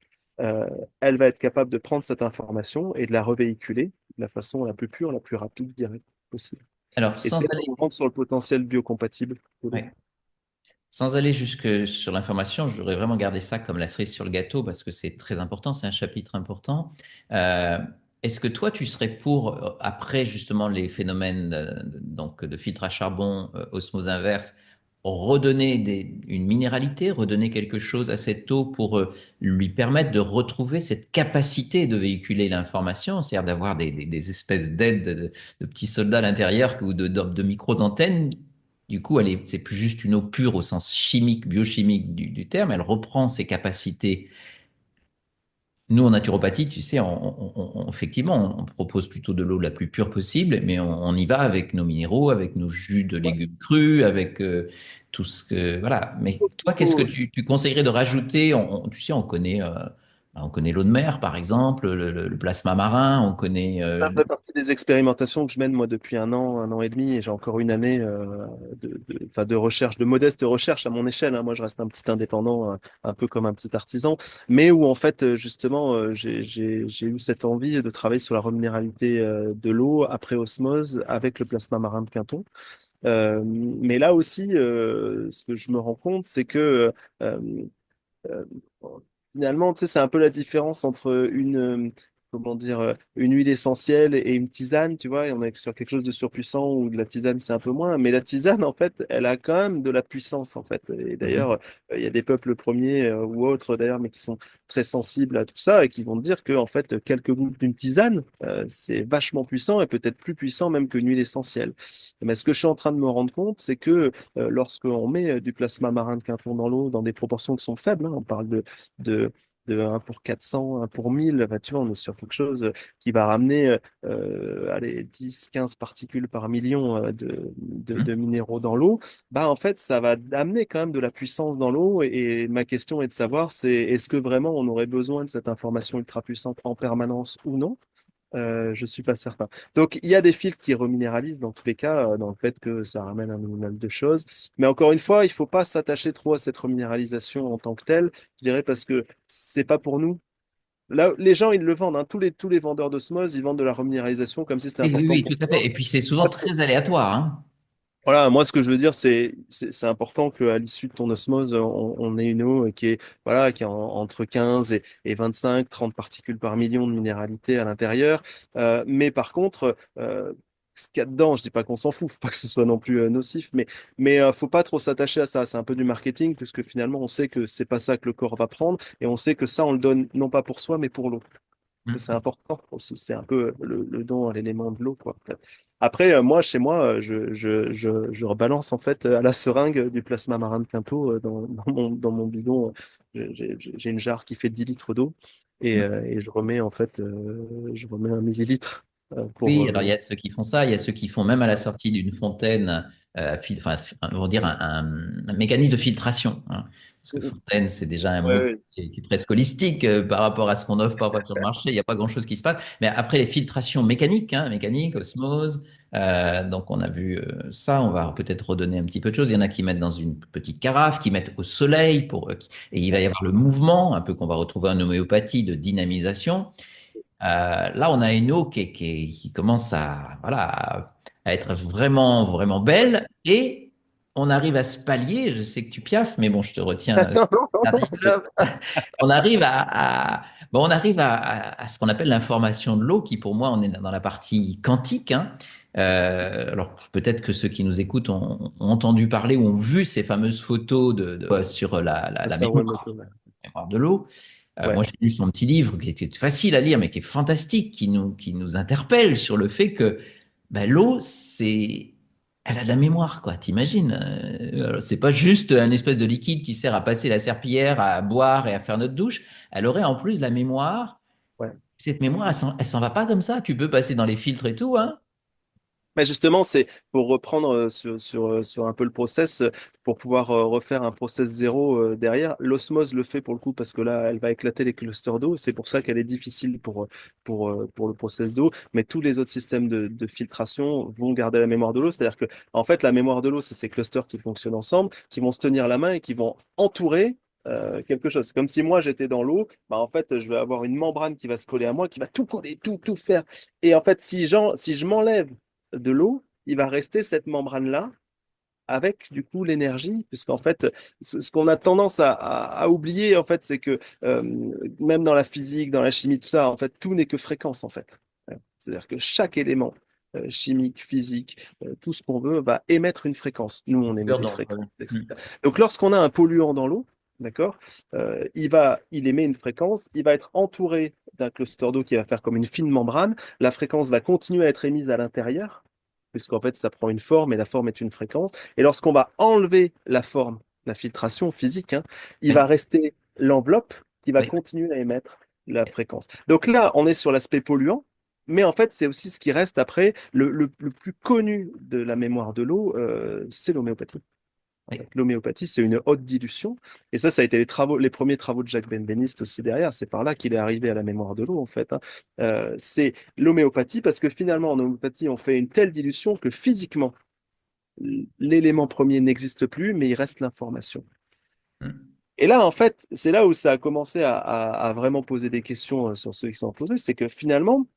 euh, elle va être capable de prendre cette information et de la revéhiculer de la façon la plus pure, la plus rapide, direct possible. Alors, Et c'est là où on rentre sur le potentiel biocompatible de l'eau. ouais. Sans aller jusque sur l'information, je voudrais vraiment garder ça comme la cerise sur le gâteau parce que c'est très important, c'est un chapitre important. Euh, Est-ce que toi, tu serais pour, après justement les phénomènes donc de filtre à charbon, osmose inverse, redonner une minéralité, redonner quelque chose à cette eau pour lui permettre de retrouver cette capacité de véhiculer l'information, c'est-à-dire d'avoir des espèces d'aides de petits soldats à l'intérieur ou de micro-antennes. Du coup, c'est plus juste une eau pure au sens chimique, biochimique du terme. Elle reprend ses capacités. Nous, en naturopathie, tu sais, effectivement, on propose plutôt de l'eau la plus pure possible, mais on y va avec nos minéraux, avec nos jus de Ouais. légumes crus, avec tout ce que. Voilà. Mais toi, qu'est-ce que Plutôt, tu conseillerais de rajouter? Tu sais, on connaît l'eau de mer, par exemple, le plasma marin, on connaît. ça fait partie des expérimentations que je mène moi depuis un an et demi, et j'ai encore une année enfin, de recherche, de modeste recherche à mon échelle, hein. Moi, je reste un petit indépendant, un peu comme un petit artisan, mais où en fait, justement, j'ai eu cette envie de travailler sur la reminéralité de l'eau après osmose avec le plasma marin de Quinton. Mais là aussi, ce que je me rends compte, c'est que euh, euh, finalement, tu sais, c'est un peu la différence entre comment dire, une huile essentielle et une tisane, tu vois, et on est sur quelque chose de surpuissant ou de la tisane, c'est un peu moins, mais la tisane, en fait, elle a quand même de la puissance, en fait. Et d'ailleurs, Mhm. il y a des peuples premiers ou autres, d'ailleurs, mais qui sont très sensibles à tout ça et qui vont te dire que, en fait, quelques gouttes d'une tisane, c'est vachement puissant et peut-être plus puissant même qu'une huile essentielle. Mais ce que je suis en train de me rendre compte, c'est que lorsqu'on met du plasma marin de Quinton dans l'eau dans des proportions qui sont faibles, hein, on parle de, de 1 pour 400, 1 pour 1000, bah, tu vois, on est sur quelque chose qui va ramener allez, 10, 15 particules par million de minéraux dans l'eau. Bah, en fait, ça va amener quand même de la puissance dans l'eau. Et ma question est de savoir, c'est est-ce que vraiment on aurait besoin de cette information ultra puissante en permanence ou non? Je suis pas certain. Donc, il y a des filtres qui reminéralisent dans tous les cas, dans le fait que ça ramène un minimum de choses. Mais encore une fois, il faut pas s'attacher trop à cette reminéralisation en tant que telle, je dirais, parce que c'est pas pour nous. Là, les gens, ils le vendent, hein. Tous les vendeurs d'osmose, ils vendent de la reminéralisation comme si c'était Oui, oui, important oui, pour tout à fait. toi. Et puis, c'est souvent très aléatoire, hein. Voilà, moi, ce que je veux dire, c'est important qu'à l'issue de ton osmose, on ait une eau qui est, voilà, qui est entre 15 et 25, 30 particules par million de minéralité à l'intérieur. Mais par contre, ce qu'il y a dedans, je dis pas qu'on s'en fout, faut pas que ce soit non plus nocif, mais faut pas trop s'attacher à ça. C'est un peu du marketing, puisque finalement, on sait que c'est pas ça que le corps va prendre, et on sait que ça, on le donne non pas pour soi, mais pour l'eau. Ça, c'est important aussi. C'est un peu le don à l'élément de l'eau, quoi. Après, moi, chez moi, je rebalance en fait à la seringue du plasma marin de Quinto dans mon bidon. J'ai une jarre qui fait 10 litres d'eau et je remets 1 millilitre pour. Oui, alors il y a ceux qui font ça, il y a ceux qui font même à la sortie d'une fontaine, enfin, on va dire un mécanisme de filtration, hein. Parce que fontaine, c'est déjà un Ouais, mot ouais. qui est presque holistique par rapport à ce qu'on offre parfois sur le marché. Il n'y a pas grand-chose qui se passe. Mais après, les filtrations mécaniques, hein, mécanique, osmose, donc on a vu ça, on va peut-être redonner un petit peu de choses. Il y en a qui mettent dans une petite carafe, qui mettent au soleil, et il va y avoir le mouvement, un peu qu'on va retrouver en homéopathie, de dynamisation. Là, on a une eau qui commence à, voilà, à être vraiment, vraiment belle et on arrive à se pallier. Je sais que tu piaffes, mais bon, je te retiens. Non, non, non, La non, t'inquiète. développe. On arrive bon, on arrive à ce qu'on appelle l'information de l'eau, qui pour moi, on est dans la partie quantique, hein. Alors peut-être que ceux qui nous écoutent ont entendu parler ou ont vu ces fameuses photos sur la Ça, ouais, mémoire de l'eau. ouais. Moi, j'ai lu son petit livre qui était facile à lire, mais qui est fantastique, qui nous interpelle sur le fait que ben, l'eau, elle a de la mémoire, quoi. T'imagines? Alors, c'est pas juste un espèce de liquide qui sert à passer la serpillière, à boire et à faire notre douche. Elle aurait en plus de la mémoire. Ouais. Cette mémoire, elle s'en va pas comme ça. Tu peux passer dans les filtres et tout, hein. Mais justement, c'est pour reprendre sur un peu le process, pour pouvoir refaire un process zéro derrière. L'osmose le fait pour le coup parce que là, elle va éclater les clusters d'eau. C'est pour ça qu'elle est difficile pour le process d'eau. Mais tous les autres systèmes de filtration vont garder la mémoire de l'eau. C'est-à-dire que, en fait, la mémoire de l'eau, c'est ces clusters qui fonctionnent ensemble, qui vont se tenir la main et qui vont entourer. quelque chose. C'est comme si moi j'étais dans l'eau, bah, en fait, je vais avoir une membrane qui va se coller à moi, qui va tout coller, tout faire. Et en fait, si je m'enlève de l'eau, il va rester cette membrane-là avec du coup l'énergie, puisqu'en fait, ce qu'on a tendance à oublier, en fait, c'est que même dans la physique, dans la chimie, tout ça, en fait, tout n'est que fréquence, en fait. C'est-à-dire que chaque élément chimique, physique, tout ce qu'on veut va émettre une fréquence. Nous, on émet Peur des d'ordre. fréquences, etc. Donc, lorsqu'on a un polluant dans l'eau, d'accord, il émet une fréquence, il va être entouré d'un cluster d'eau qui va faire comme une fine membrane. La fréquence va continuer à être émise à l'intérieur, puisqu'en fait, ça prend une forme et la forme est une fréquence. Et lorsqu'on va enlever la forme, la filtration physique, hein, il va Oui, rester l'enveloppe qui va oui, continuer à émettre la fréquence. Donc là, on est sur l'aspect polluant, mais en fait, c'est aussi ce qui reste après. Le plus connu de la mémoire de l'eau, c'est l'homéopathie. En oui. fait, l'homéopathie, c'est une haute dilution. Et ça a été les premiers travaux de Jacques Benveniste aussi derrière. C'est par là qu'il est arrivé à la mémoire de l'eau, en fait, hein. C'est l'homéopathie parce que finalement, en homéopathie, on fait une telle dilution que physiquement, l'élément premier n'existe plus, mais il reste l'information. Hmm. Et là, en fait, c'est là où ça a commencé à vraiment poser des questions sur ceux qui sont posés, c'est que finalement,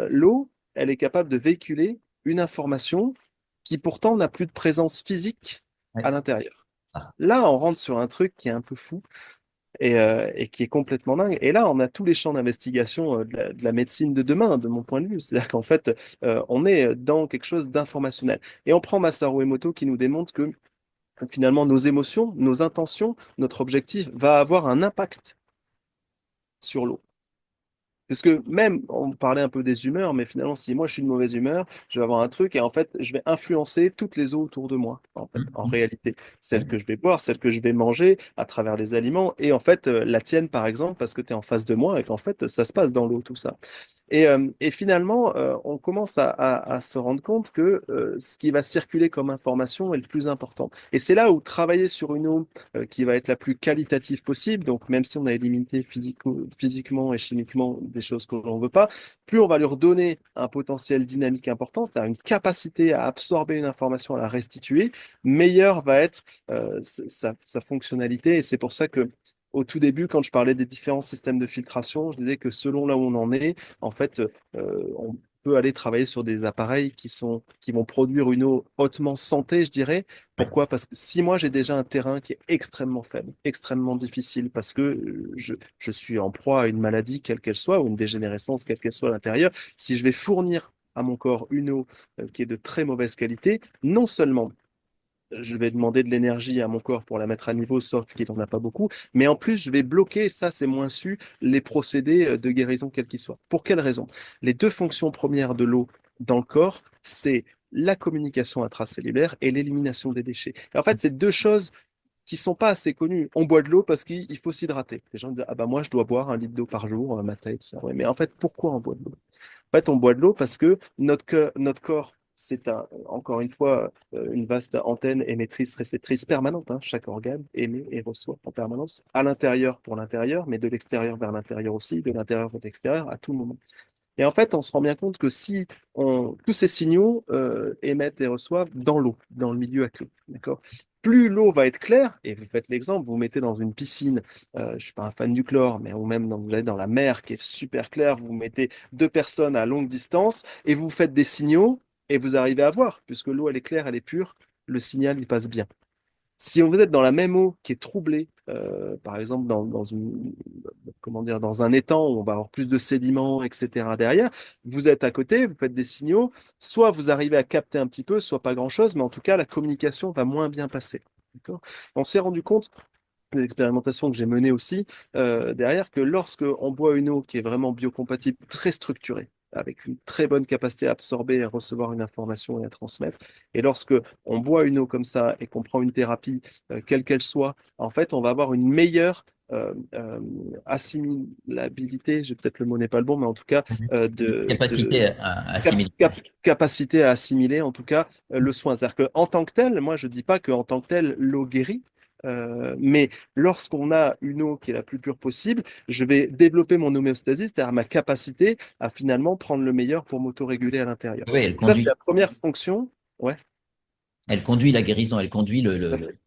l'eau, elle est capable de véhiculer une information qui pourtant n'a plus de présence physique Oui, à l'intérieur. ça. Là, on rentre sur un truc qui est un peu fou et qui est complètement dingue. Et là, on a tous les champs d'investigation de la médecine de demain, de mon point de vue. C'est-à-dire qu'en fait, on est dans quelque chose d'informationnel. Et on prend Masaru Emoto qui nous démontre que finalement, nos émotions, nos intentions, notre objectif va avoir un impact sur l'eau. Parce que même, on parlait un peu des humeurs, mais finalement, si moi je suis de mauvaise humeur, je vais avoir un truc et en fait, je vais influencer toutes les eaux autour de moi, en fait, Hmm, en hmm. réalité. Oui, Celles que je vais boire, celles que je vais manger à travers les aliments et en fait, la tienne, par exemple, parce que tu es en face de moi et qu'en fait, ça se passe dans l'eau, tout ça. Et finalement, on commence à se rendre compte que ce qui va circuler comme information est le plus important. Et c'est là où travailler sur une eau qui va être la plus qualitative possible, donc même si on a éliminé physiquement et chimiquement des choses que l'on ne veut pas, plus on va lui redonner un potentiel dynamique important, c'est-à-dire une capacité à absorber une information, à la restituer, meilleure va être sa fonctionnalité. Et c'est pour ça que au tout début, quand je parlais des différents systèmes de filtration, je disais que selon là où on en est, en fait, on peut aller travailler sur des appareils qui vont produire une eau hautement santé, je dirais. oui. Pourquoi? Parce que si moi j'ai déjà un terrain qui est extrêmement faible, extrêmement difficile, parce que je suis en proie à une maladie, quelle qu'elle soit, ou une dégénérescence, quelle qu'elle soit à l'intérieur, si je vais fournir à mon corps une eau qui est de très mauvaise qualité, non seulement je vais demander de l'énergie à mon corps pour la mettre à niveau, sauf qu'il n'en a pas beaucoup. Mais en plus, je vais bloquer, et ça c'est moins su, les procédés de guérison quels qu'ils soient. Pour quelle raison? Les deux fonctions premières de l'eau dans le corps, c'est la communication intracellulaire et l'élimination des déchets. Et en fait, c'est deux choses qui sont pas assez connues. On boit de l'eau parce qu'il faut s'hydrater. Les gens disent, ah bah moi je dois boire 1 litre d'eau par jour, matin et tout ça. Ouais, mais en fait, pourquoi on boit de l'eau? En fait, on boit de l'eau parce que notre corps, c'est encore une fois une vaste antenne émettrice, réceptrice permanente, hein. Chaque organe émet et reçoit en permanence, à l'intérieur pour l'intérieur, mais de l'extérieur vers l'intérieur aussi, de l'intérieur vers l'extérieur à tout moment. Et en fait, on se rend bien compte que si tous ces signaux émettent et reçoivent dans l'eau, dans le milieu aqueux, d'accord? Plus l'eau va être claire, et vous faites l'exemple, vous mettez dans une piscine, je ne suis pas un fan du chlore, mais ou même vous allez dans la mer qui est super claire, vous mettez deux personnes à longue distance et vous faites des signaux et vous arrivez à voir, puisque l'eau elle est claire, elle est pure, le signal il passe bien. Si vous êtes dans la même eau qui est troublée, par exemple comment dire, dans un étang où on va avoir plus de sédiments, etc. derrière, vous êtes à côté, vous faites des signaux, soit vous arrivez à capter un petit peu, soit pas grand-chose, mais en tout cas, la communication va moins bien passer. D'accord. On s'est rendu compte, des expérimentations que j'ai menées aussi, derrière, que lorsque on boit une eau qui est vraiment biocompatible, très structurée, avec une très bonne capacité à absorber, à recevoir une information et à transmettre. Et lorsque on boit une eau comme ça et qu'on prend une thérapie, quelle qu'elle soit, en fait, on va avoir une meilleure assimilabilité, peut-être le mot n'est pas le bon, mais en tout cas, Capacité à assimiler. capacité à assimiler, en tout cas, le soin. C'est-à-dire qu'en tant que tel, moi, je ne dis pas qu'en tant que tel, l'eau guérit, mais lorsqu'on a une eau qui est la plus pure possible, je vais développer mon homéostasie, c'est-à-dire ma capacité à finalement prendre le meilleur pour m'autoréguler à l'intérieur. Oui, Ça, c'est la première fonction. Ouais. elle conduit la guérison, elle conduit Tout à fait.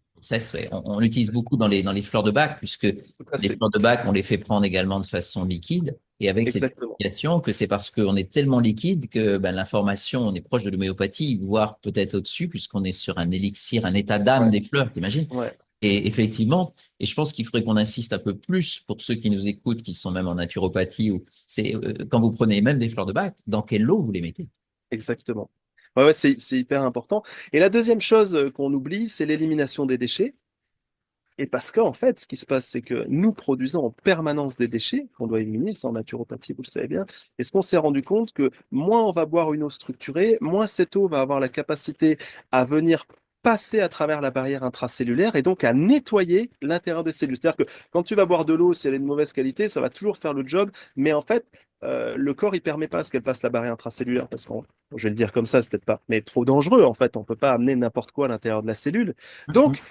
Ouais. On l'utilise beaucoup dans les fleurs de bac, puisque Tout à les fait. fleurs de bac, on les fait prendre également de façon liquide. Et avec cette Exactement. explication que c'est parce qu'on est tellement liquide que ben, l'information, on est proche de l'homéopathie, voire peut-être au-dessus, puisqu'on est sur un élixir, un état d'âme Ouais, des fleurs, t'imagines? ouais. Et effectivement, et je pense qu'il faudrait qu'on insiste un peu plus pour ceux qui nous écoutent, qui sont même en naturopathie, ou c'est quand vous prenez même des fleurs de bac, dans quelle eau vous les mettez? Exactement. Ouais, ouais, c'est hyper important. Et la deuxième chose qu'on oublie, c'est l'élimination des déchets. Et parce qu'en fait, ce qui se passe, c'est que nous produisons en permanence des déchets qu'on doit éliminer, c'est en naturopathie, vous le savez bien. Et ce qu'on s'est rendu compte, que moins on va boire une eau structurée, moins cette eau va avoir la capacité à venir passer à travers la barrière intracellulaire et donc à nettoyer l'intérieur des cellules. C'est-à-dire que quand tu vas boire de l'eau, si elle est de mauvaise qualité, ça va toujours faire le job, mais en fait, le corps, il permet pas à ce qu'elle passe la barrière intracellulaire, parce qu'on, je vais le dire comme ça, c'est peut-être pas, mais trop dangereux, en fait, on peut pas amener n'importe quoi à l'intérieur de la cellule. Mhm. Donc,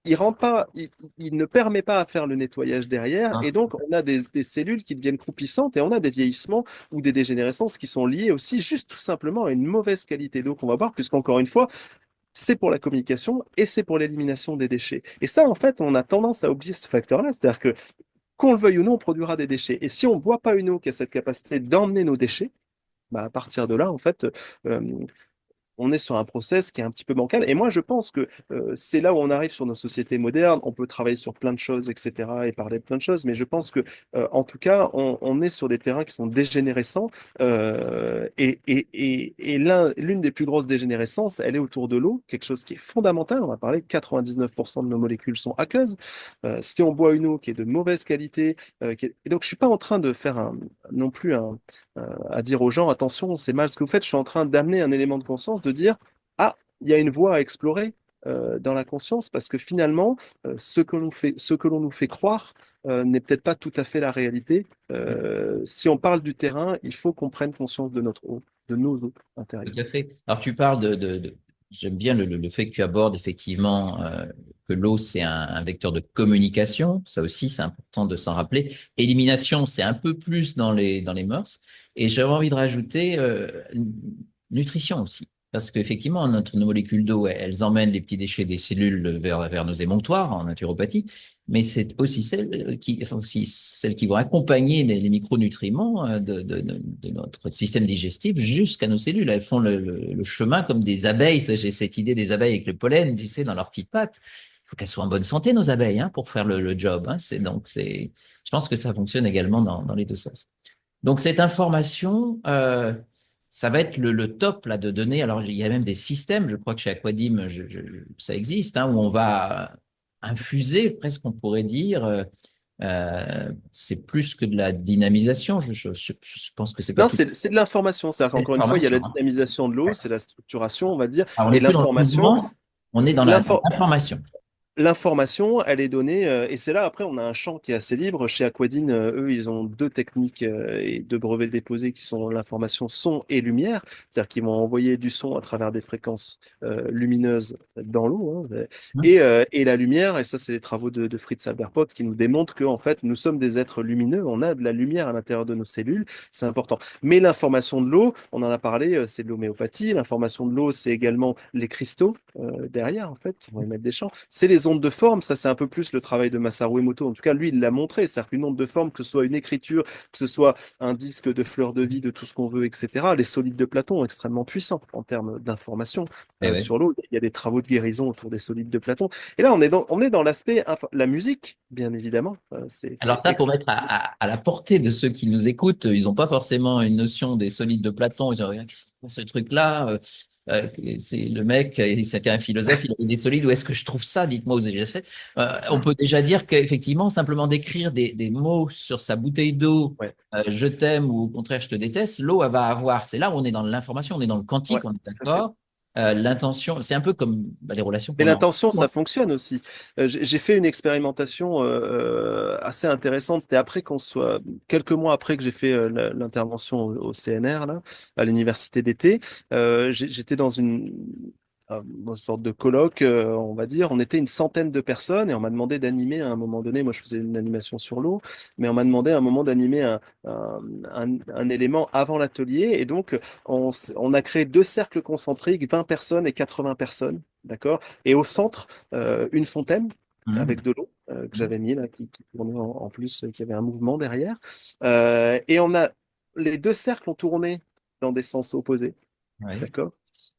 il rend pas, il ne permet pas à faire le nettoyage derrière, et Ah, donc on a des cellules qui deviennent croupissantes, et on a des vieillissements ou des dégénérescences qui sont liées aussi juste tout simplement à une mauvaise qualité d'eau qu'on va boire, puisqu'encore une fois, c'est pour la communication et c'est pour l'élimination des déchets. Et ça, en fait, on a tendance à oublier ce facteur-là, c'est-à-dire que qu'on le veuille ou non, on produira des déchets. Et si on ne boit pas une eau qui a cette capacité d'emmener nos déchets, bah, à partir de là, en fait, euh, on est sur un process qui est un petit peu bancal. Et moi, je pense que c'est là où on arrive sur nos sociétés modernes. On peut travailler sur plein de choses, etc., et parler de plein de choses. Mais je pense que, en tout cas, on est sur des terrains qui sont dégénérescents. Et l'une des plus grosses dégénérescences, elle est autour de l'eau, quelque chose qui est fondamental. On va parler, 99% de nos molécules sont aqueuses. Si on boit une eau qui est de mauvaise qualité, et donc je suis pas en train de faire non plus à dire aux gens, attention, c'est mal ce que vous faites. Je suis en train d'amener un élément de conscience, de dire, ah, il y a une voie à explorer dans la conscience, parce que finalement, ce que l'on nous fait croire n'est peut-être pas tout à fait la réalité. Si on parle du terrain, il faut qu'on prenne conscience de notre eau, de nos eaux intérieures. tout à fait. Alors, tu parles j'aime bien le fait que tu abordes effectivement que l'eau, c'est un vecteur de communication. Ça aussi, c'est important de s'en rappeler. Élimination, c'est un peu plus dans les mœurs. Et j'avais envie de rajouter nutrition aussi. Parce qu'effectivement, nos molécules d'eau, elles emmènent les petits déchets des cellules vers nos émonctoires en naturopathie, mais c'est aussi celles qui vont accompagner les micronutriments de notre système digestif jusqu'à nos cellules. Elles font le chemin comme des abeilles. J'ai cette idée des abeilles avec le pollen, tu sais, dans leurs petites pattes. Il faut qu'elles soient en bonne santé, nos abeilles, hein, pour faire le job. Hein. Je pense que ça fonctionne également dans les deux sens. Donc, cette information, ça va être le top là, de données. Alors, il y a même des systèmes, je crois que chez Aquadim, ça existe, hein, où on va infuser, presque on pourrait dire. C'est plus que de la dynamisation. Je pense que c'est pas Non, tout c'est de l'information. C'est-à-dire qu'encore une fois, il y a la l'information. Hein. dynamisation de l'eau, Ouais. c'est la structuration, on va dire, Alors, on et n'est plus dans le l'information. mouvement, on est dans L'info- l'information. L'information, elle est donnée, et c'est là, après, on a un champ qui est assez libre. Chez Aquadine, eux, ils ont deux techniques et deux brevets déposés qui sont l'information son et lumière, c'est-à-dire qu'ils vont envoyer du son à travers des fréquences lumineuses dans l'eau, hein, Hein. et la lumière, et ça, c'est les travaux de Fritz Alberpott qui nous démontrent que, en fait, nous sommes des êtres lumineux, on a de la lumière à l'intérieur de nos cellules, c'est important. Mais l'information de l'eau, on en a parlé, c'est de l'homéopathie, l'information de l'eau, c'est également les cristaux derrière, en fait, qui vont émettre des champs. C'est les ondes de forme, ça c'est un peu plus le travail de Masaru Emoto. En tout cas, lui, il l'a montré. C'est-à-dire qu'une onde de forme, que ce soit une écriture, que ce soit un disque de fleurs de vie, de tout ce qu'on veut, etc. Les solides de Platon sont extrêmement puissants en termes d'information Eh ouais. sur l'eau. Il y a des travaux de guérison autour des solides de Platon. Et là, on est dans l'aspect, la musique, bien évidemment. C'est Alors ça, pour mettre à la portée de ceux qui nous écoutent, ils n'ont pas forcément une notion des solides de Platon. Ils ont rien, qu'est-ce que c'est ce truc-là? C'est le mec, c'était un philosophe, il avait des solides. Où est-ce que je trouve ça? Dites-moi où j'essaie. On peut déjà dire qu'effectivement, simplement d'écrire des mots sur sa bouteille d'eau, ouais, je t'aime ou au contraire je te déteste, l'eau elle va avoir. C'est là où on est dans l'information, on est dans le ouais, quantique, on est tout à fait. d'accord. L'intention, c'est un peu comme les relations Mais qu'on a en l'intention, couple. ça fonctionne aussi. J'ai fait une expérimentation assez intéressante. C'était après qu'on soit quelques mois après que j'ai fait l'intervention au CNR là, à l'université d'été. J'étais dans une sorte de colloque, on va dire. On était une centaine de personnes et on m'a demandé d'animer à un moment donné. Moi, je faisais une animation sur l'eau, mais on m'a demandé à un moment d'animer un élément avant l'atelier. Et donc, on a créé deux cercles concentriques, 20 personnes et 80 personnes. d'accord? Et au centre, une fontaine Mhm. avec de l'eau que Mhm. j'avais mis là, qui tournait en plus, qui avait un mouvement derrière. Et les deux cercles ont tourné dans des sens opposés, Ouais. d'accord?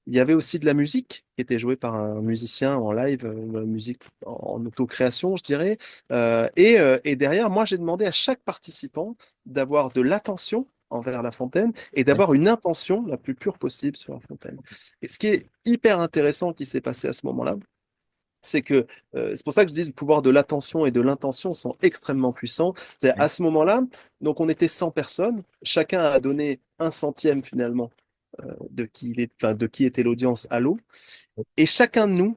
Il y avait aussi de la musique qui était jouée par un musicien en live, une musique en autocréation, je dirais. Et derrière, moi, j'ai demandé à chaque participant d'avoir de l'attention envers la fontaine et Ouais. d'avoir une intention la plus pure possible sur la fontaine. Et ce qui est hyper intéressant qui s'est passé à ce moment-là, c'est que c'est pour ça que je dis le pouvoir de l'attention et de l'intention sont extrêmement puissants. C'est Ouais. à ce moment-là, donc on était 100 personnes, chacun a donné un centième finalement enfin, de qui était l'audience à l'eau. Et chacun de nous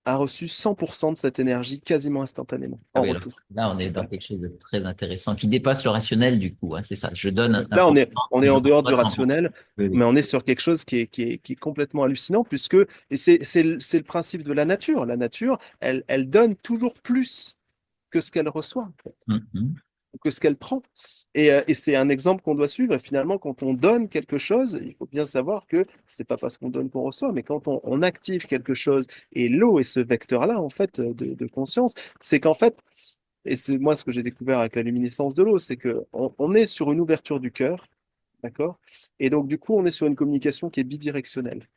a reçu 100% de cette énergie quasiment instantanément Ah en oui, alors retour. là, on est dans D'ac- quelque chose de très intéressant qui dépasse le rationnel du coup, hein, c'est ça. Je donne un Là, pour cent on et est je en dehors du reçois 100%. rationnel, Oui, mais oui. on est sur quelque chose qui est complètement hallucinant, et c'est le principe de la nature. La nature, elle donne toujours plus que ce qu'elle reçoit, Mhm. que ce qu'elle prend. Et c'est un exemple qu'on doit suivre. Et finalement, quand on donne quelque chose, il faut bien savoir que c'est pas parce qu'on donne qu'on reçoit, mais quand on active quelque chose, et l'eau est ce vecteur-là, en fait, de conscience, c'est qu'en fait, et c'est moi ce que j'ai découvert avec la luminescence de l'eau, c'est que on est sur une ouverture du cœur, d'accord? Et donc, du coup, on est sur une communication qui est bidirectionnelle.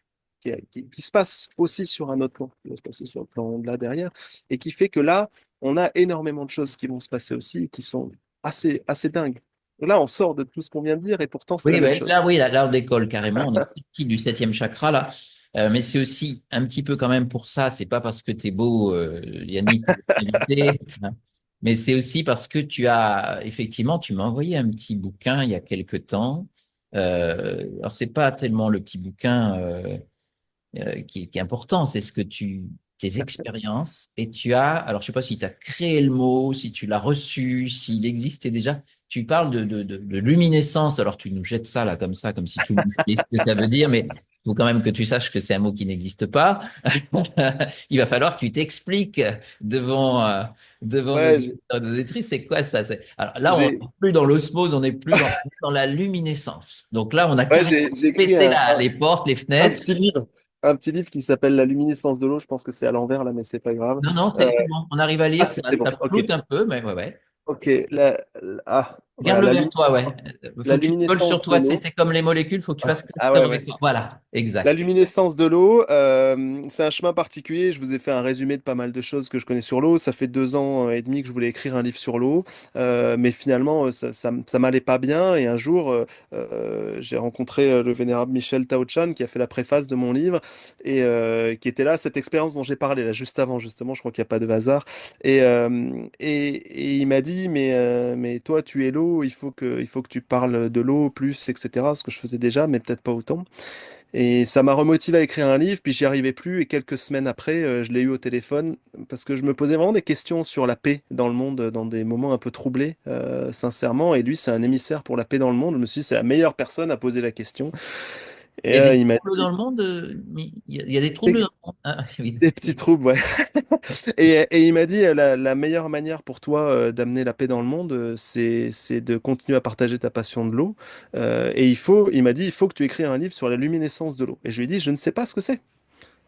Qui se passe aussi sur un autre plan, qui va se passer sur le plan de là derrière, et qui fait que là, on a énormément de choses qui vont se passer aussi, et qui sont assez dingues. Là, on sort de tout ce qu'on vient de dire, et pourtant, c'est la Oui, même ouais, chose. là, oui, là, on décolle carrément. On est sorti du septième chakra, là. Mais c'est aussi un petit peu quand même pour ça. C'est pas parce que tu es beau, Yannick, que je t'ai invité, hein. Mais c'est aussi parce que effectivement, tu m'as envoyé un petit bouquin il y a quelque temps. Alors, c'est pas tellement le petit bouquin qui est important, c'est tes expériences. Et alors je sais pas si tu as créé le mot, si tu l'as reçu, s'il existait déjà. Tu parles de luminescence, alors tu nous jettes ça là comme ça, comme si tu me disais ce que ça veut dire, mais il faut quand même que tu saches que c'est un mot qui n'existe pas. Il va falloir que tu t'expliques devant nos Ouais, auditeurs, nos auditrices, c'est quoi ça? Alors là, on n'est j'ai plus dans l'osmose, on n'est plus dans la luminescence. Donc là, on a ouais, carrément j'ai écrit pété les portes, les un fenêtres. petit livre. Un petit livre qui s'appelle La luminescence de l'eau. Je pense que c'est à l'envers là, mais c'est pas grave. Non, non, Euh, c'est bon. On arrive à ah, lire, c'était bon. ça Ok. floute un peu, mais ouais, ouais. Ok. Voilà, Garde-le vers toi, ouais. Il la faut que tu te colles luminescence sur de toi. l'eau. C'était comme les molécules, il faut que tu fasses Ah comme ouais, avec ouais. toi. Voilà, La exact. luminescence de l'eau, c'est un chemin particulier. Je vous ai fait un résumé de pas mal de choses que je connais sur l'eau. Ça fait 2 ans et demi que je voulais écrire un livre sur l'eau, mais finalement, ça m'allait pas bien. Et un jour, j'ai rencontré le vénérable Michel Tao-Chan qui a fait la préface de mon livre et qui était là, cette expérience dont j'ai parlé là juste avant, justement. Je crois qu'il n'y a pas de hasard. Et il m'a dit, mais toi, tu es l'eau, il faut que tu parles de l'eau plus, etc. Ce que je faisais déjà, mais peut-être pas autant. Et ça m'a remotivé à écrire un livre, puis j'y arrivais plus. Et quelques semaines après, je l'ai eu au téléphone parce que je me posais vraiment des questions sur la paix dans le monde, dans des moments un peu troublés, sincèrement. Et lui, c'est un émissaire pour la paix dans le monde. Je me suis dit, c'est la meilleure personne à poser la question. Il y Et a des il m'a troubles dans le monde. Il y a des troubles dit dans le monde. Ah, oui. des petits troubles, ouais. Et il m'a dit, la meilleure manière pour toi d'amener la paix dans le monde, c'est de continuer à partager ta passion de l'eau. Il m'a dit, il faut que tu écris un livre sur la luminescence de l'eau. Et je lui ai dit, je ne sais pas ce que c'est.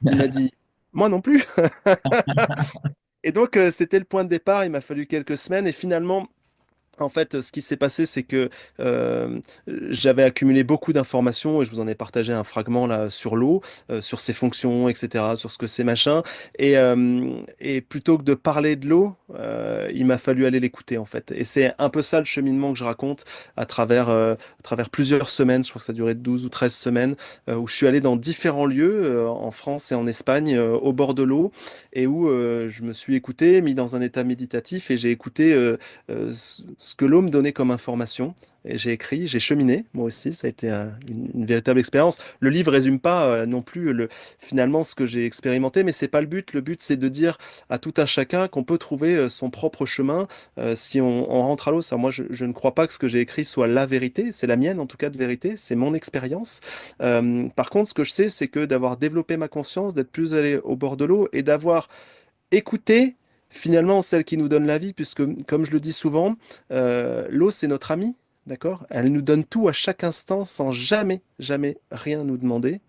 Il m'a dit, moi non plus. Et donc, c'était le point de départ. Il m'a fallu quelques semaines. Et finalement, en fait, ce qui s'est passé, c'est que euh, j'avais accumulé beaucoup d'informations et je vous en ai partagé un fragment là sur l'eau, sur ses fonctions, etc., sur ce que c'est machin. Et plutôt que de parler de l'eau, il m'a fallu aller l'écouter en fait. Et c'est un peu ça le cheminement que je raconte à travers plusieurs semaines. Je crois que ça a duré 12 ou 13 semaines où je suis allé dans différents lieux en France et en Espagne au bord de l'eau et où je me suis écouté, mis dans un état méditatif et j'ai écouté. Ce que l'eau me donnait comme information. Et j'ai écrit, j'ai cheminé, moi aussi, ça a été une véritable expérience. Le livre résume pas non plus finalement ce que j'ai expérimenté, mais c'est pas le but. Le but, c'est de dire à tout un chacun qu'on peut trouver son propre chemin si on rentre à l'eau. Ça, moi, je ne crois pas que ce que j'ai écrit soit la vérité. C'est la mienne, en tout cas, de vérité. C'est mon expérience. Par contre, ce que je sais, c'est que d'avoir développé ma conscience, d'être plus allé au bord de l'eau et d'avoir écouter finalement celle qui nous donne la vie, puisque comme je le dis souvent, l'eau c'est notre amie, d'accord? Elle nous donne tout à chaque instant sans jamais, jamais rien nous demander.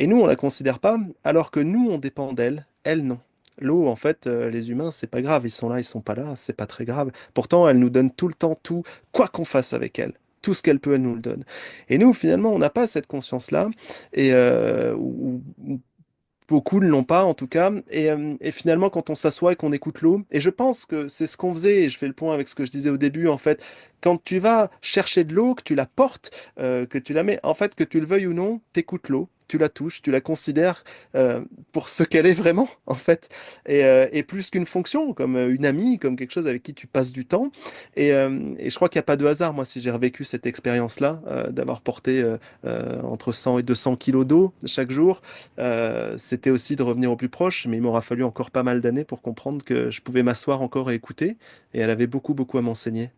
Et nous, on la considère pas, alors que nous, on dépend d'elle, elle non. L'eau, en fait, les humains, c'est pas grave, ils sont là, ils sont pas là, c'est pas très grave. Pourtant, elle nous donne tout le temps tout, quoi qu'on fasse avec elle. Tout ce qu'elle peut, elle nous le donne. Et nous, finalement, on n'a pas cette conscience-là, et ou beaucoup ne l'ont pas en tout cas. Et finalement, quand on s'assoit et qu'on écoute l'eau, et je pense que c'est ce qu'on faisait, et je fais le point avec ce que je disais au début, en fait, quand tu vas chercher de l'eau, que tu la portes, que tu la mets, en fait, que tu le veuilles ou non, t'écoutes l'eau. Tu la touches, tu la considères pour ce qu'elle est vraiment, en fait, et plus qu'une fonction, comme une amie, comme quelque chose avec qui tu passes du temps. Et je crois qu'il n'y a pas de hasard, moi, si j'ai revécu cette expérience-là, d'avoir porté entre 100 et 200 kilos d'eau chaque jour. C'était aussi de revenir au plus proche, mais il m'aura fallu encore pas mal d'années pour comprendre que je pouvais m'asseoir encore et écouter. Et elle avait beaucoup, beaucoup à m'enseigner.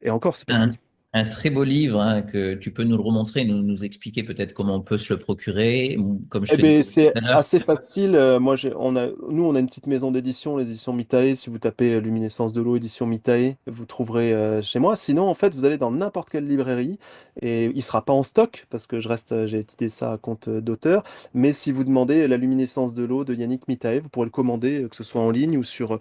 Et encore, c'est pas Un, fini. un très beau livre hein, que tu peux nous le remontrer, nous expliquer peut-être comment on peut se le procurer. Ou, comme je Eh te disais ben, tout c'est à l'heure, assez facile. Nous, on a une petite maison d'édition, les éditions Mitae. Si vous tapez Luminescence de l'eau, édition Mitae, vous trouverez chez moi. Sinon, en fait, vous allez dans n'importe quelle librairie et il sera pas en stock parce que j'ai édité ça à compte d'auteur. Mais si vous demandez La luminescence de l'eau de Yannick Mitae, vous pourrez le commander, que ce soit en ligne ou sur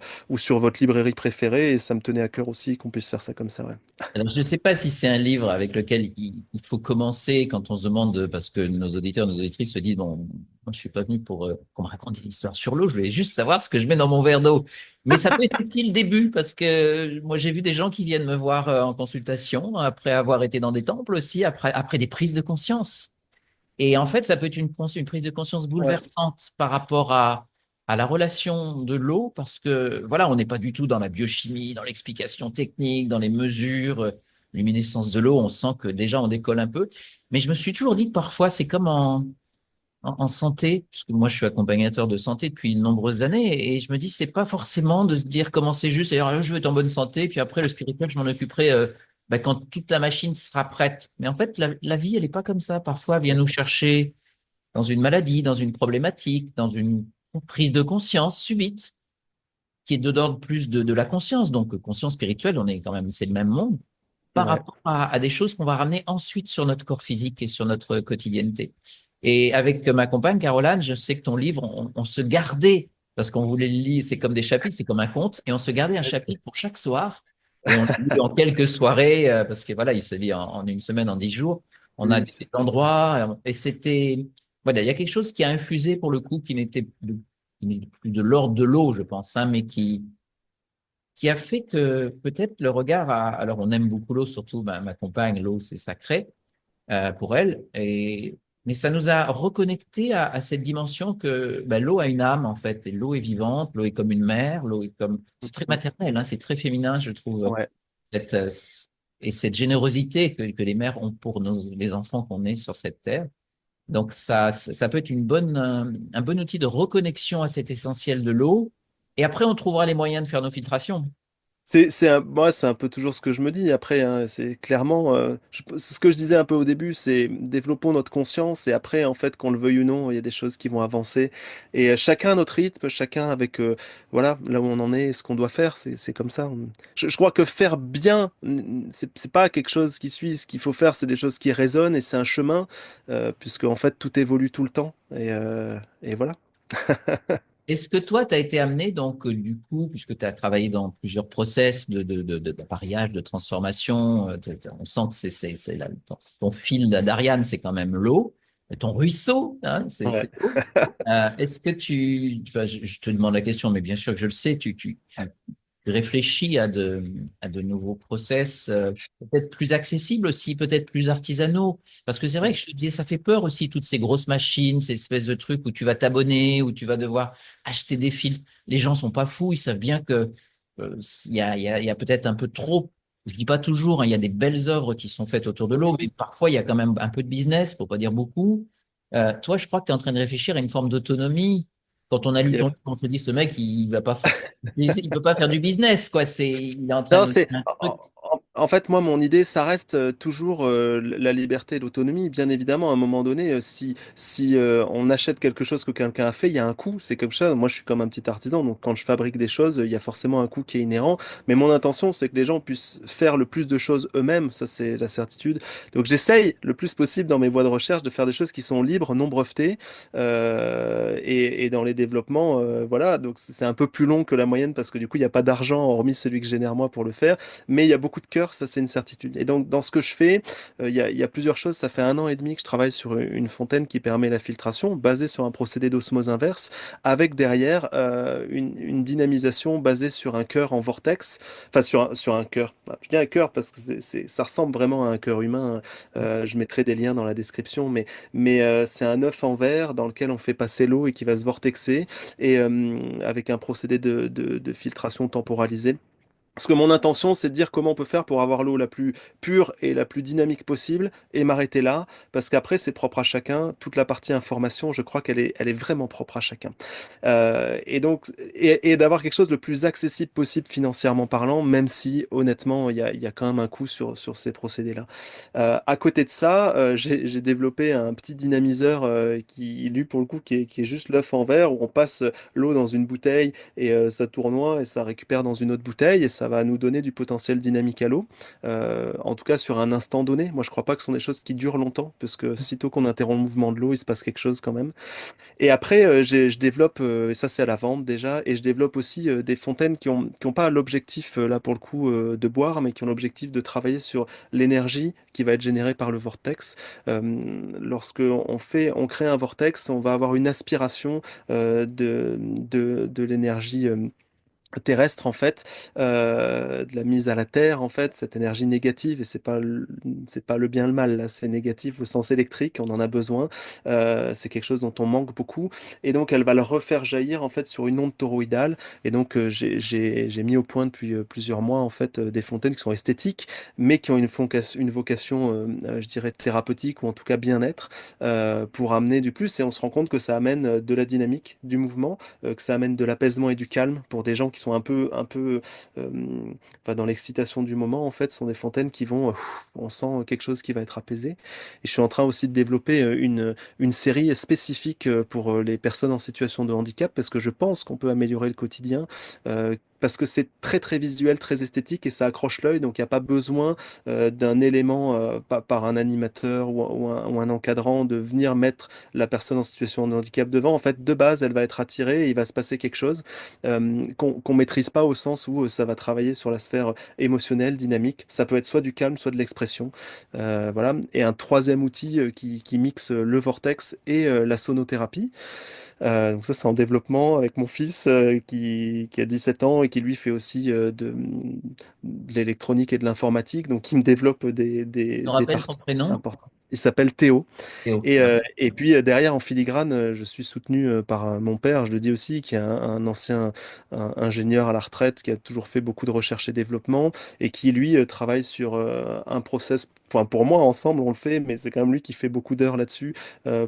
votre librairie préférée. Et ça me tenait à cœur aussi qu'on puisse faire ça comme ça. Ouais. alors, je ne sais pas si c'est un livre avec lequel il faut commencer quand on se demande, parce que nos auditeurs, nos auditrices se disent, bon, moi, je ne suis pas venu pour qu'on me raconte des histoires sur l'eau, je voulais juste savoir ce que je mets dans mon verre d'eau. Mais ça peut être aussi le début, parce que moi, j'ai vu des gens qui viennent me voir en consultation, après avoir été dans des temples aussi, après des prises de conscience. Et en fait, ça peut être une prise de conscience Ouais. bouleversante par rapport à la relation de l'eau, parce que voilà, on n'est pas du tout dans la biochimie, dans l'explication technique, dans les mesures, luminescence de l'eau, on sent que déjà on décolle un peu. Mais je me suis toujours dit que parfois, c'est comme en santé, puisque moi je suis accompagnateur de santé depuis de nombreuses années, et je me dis, c'est pas forcément de se dire comment c'est juste, c'est-à-dire là, je veux être en bonne santé, puis après le spirituel, je m'en occuperai quand toute la machine sera prête. Mais en fait, la vie, elle n'est pas comme ça. Parfois, elle vient nous chercher dans une maladie, dans une problématique, dans une prise de conscience subite, qui est de l'ordre plus de la conscience. Donc, conscience spirituelle, on est quand même, c'est le même monde, par Ouais. rapport à des choses qu'on va ramener ensuite sur notre corps physique et sur notre quotidienneté. Et avec ma compagne, Caroline, je sais que ton livre, on se gardait, parce qu'on voulait le lire, c'est comme des chapitres, c'est comme un conte, et on se gardait un Ouais, chapitre pour chaque soir, et on l'a lu en quelques soirées, parce que voilà, il se lit en une semaine, en 10 jours. On a oui, des c'est endroits, et c'était, voilà, il y a quelque chose qui a infusé pour le coup, qui n'est plus de l'ordre de l'eau, je pense, hein, mais qui a fait que peut-être le regard alors on aime beaucoup l'eau, surtout ma compagne, l'eau c'est sacré pour elle, mais ça nous a reconnecté à cette dimension que l'eau a une âme en fait, et l'eau est vivante, l'eau est comme une mère, l'eau est comme, c'est très maternel, hein, c'est très féminin je trouve, ouais. cette, euh, et cette générosité que les mères ont pour les enfants qu'on est sur cette terre. Donc ça peut être un bon outil de reconnexion à cet essentiel de l'eau. Et après, on trouvera les moyens de faire nos filtrations. Moi, c'est un peu toujours ce que je me dis. Après, hein, c'est clairement, c'est ce que je disais un peu au début, c'est développons notre conscience et après, en fait, qu'on le veuille ou non, il y a des choses qui vont avancer. Et chacun à notre rythme, chacun avec, voilà, là où on en est, et ce qu'on doit faire, c'est comme ça. Je crois que faire bien, c'est pas quelque chose qui suit. Ce qu'il faut faire, c'est des choses qui résonnent et c'est un chemin, puisque en fait, tout évolue tout le temps. Et voilà. Est-ce que toi, tu as été amené, donc, du coup, puisque tu as travaillé dans plusieurs process d'appareillage, de transformation, on sent que ton fil d'Ariane, c'est quand même l'eau, ton ruisseau, hein, Ouais. c'est l'eau. Est-ce que enfin, je te demande la question, mais bien sûr que je le sais, tu réfléchis à de nouveaux process, peut-être plus accessibles aussi, peut-être plus artisanaux. Parce que c'est vrai que je te disais, ça fait peur aussi, toutes ces grosses machines, ces espèces de trucs où tu vas t'abonner, où tu vas devoir acheter des filtres. Les gens sont pas fous, ils savent bien que il y a peut-être un peu trop. Je dis pas toujours, hein, il y a des belles œuvres qui sont faites autour de l'eau, mais parfois il y a quand même un peu de business, pour pas dire beaucoup. Toi, je crois que tu es en train de réfléchir à une forme d'autonomie. Quand on a lu ton livre, on se dit, ce mec, il va pas forcément, il peut pas faire du business, quoi. Il est en train Non, de c'est un truc. En fait, moi, mon idée, ça reste toujours la liberté et l'autonomie. Bien évidemment, à un moment donné, si on achète quelque chose que quelqu'un a fait, il y a un coût. C'est comme ça. Moi, je suis comme un petit artisan, donc quand je fabrique des choses, il y a forcément un coût qui est inhérent. Mais mon intention, c'est que les gens puissent faire le plus de choses eux-mêmes. Ça, c'est la certitude. Donc, j'essaye le plus possible dans mes voies de recherche de faire des choses qui sont libres, non brevetées, et dans les développements, voilà. Donc, c'est un peu plus long que la moyenne parce que du coup, il n'y a pas d'argent hormis celui que je génère moi pour le faire, mais il y a beaucoup de cœur, ça c'est une certitude. Et donc dans ce que je fais, il y a plusieurs choses. Ça fait 1 an et demi que je travaille sur une fontaine qui permet la filtration, basée sur un procédé d'osmose inverse, avec derrière une dynamisation basée sur un cœur en vortex, enfin sur un cœur. Ah, je dis un cœur parce que ça ressemble vraiment à un cœur humain. Je mettrai des liens dans la description, mais c'est un œuf en verre dans lequel on fait passer l'eau et qui va se vortexer, et avec un procédé de filtration temporalisée. Parce que mon intention, c'est de dire comment on peut faire pour avoir l'eau la plus pure et la plus dynamique possible et m'arrêter là, parce qu'après, c'est propre à chacun. Toute la partie information, je crois qu'elle est vraiment propre à chacun. Et donc, et d'avoir quelque chose le plus accessible possible financièrement parlant, même si, honnêtement, il y a quand même un coût sur ces procédés-là. À côté de ça, j'ai développé un petit dynamiseur qui, lui, pour le coup, qui est juste l'œuf en verre, où on passe l'eau dans une bouteille et ça tournoie et ça récupère dans une autre bouteille et ça va nous donner du potentiel dynamique à l'eau, en tout cas sur un instant donné. Moi, je crois pas que ce sont des choses qui durent longtemps, parce que sitôt qu'on interrompt le mouvement de l'eau, il se passe quelque chose quand même. Et après, je développe, et ça c'est à la vente déjà, et je développe aussi des fontaines qui ont pas l'objectif, là pour le coup, de boire, mais qui ont l'objectif de travailler sur l'énergie qui va être générée par le vortex. Lorsque on crée un vortex, on va avoir une aspiration de l'énergie terrestre en fait, de la mise à la terre en fait, cette énergie négative, et c'est pas le bien le mal là, c'est négatif au sens électrique, on en a besoin. C'est quelque chose dont on manque beaucoup, et donc elle va le refaire jaillir en fait sur une onde toroïdale. Et donc j'ai mis au point depuis plusieurs mois en fait des fontaines qui sont esthétiques, mais qui ont une vocation, je dirais thérapeutique, ou en tout cas bien-être, pour amener du plus. Et on se rend compte que ça amène de la dynamique, du mouvement, que ça amène de l'apaisement et du calme pour des gens qui sont un peu euh, enfin, dans l'excitation du moment. En fait, ce sont des fontaines qui vont, on sent quelque chose qui va être apaisé. Et je suis en train aussi de développer une série spécifique pour les personnes en situation de handicap, parce que je pense qu'on peut améliorer le quotidien. Parce que c'est très très visuel, très esthétique, et ça accroche l'œil, donc il n'y a pas besoin d'un élément par un animateur ou un encadrant de venir mettre la personne en situation de handicap devant. En fait, de base, elle va être attirée et il va se passer quelque chose qu'on maîtrise pas, au sens où ça va travailler sur la sphère émotionnelle, dynamique. Ça peut être soit du calme, soit de l'expression. Voilà. Et un troisième outil qui mixe le vortex et la sonothérapie. Donc ça, c'est en développement avec mon fils qui a 17 ans et qui lui fait aussi de l'électronique et de l'informatique. Donc il me développe des, Tu des, me des rappelles son parties prénom? importantes. Il s'appelle Théo. Théo. Et puis derrière, en filigrane, je suis soutenu par mon père, je le dis aussi, qui est un ancien ingénieur à la retraite, qui a toujours fait beaucoup de recherche et développement, et qui, lui, travaille sur un process. Enfin, pour moi, ensemble, on le fait, mais c'est quand même lui qui fait beaucoup d'heures là-dessus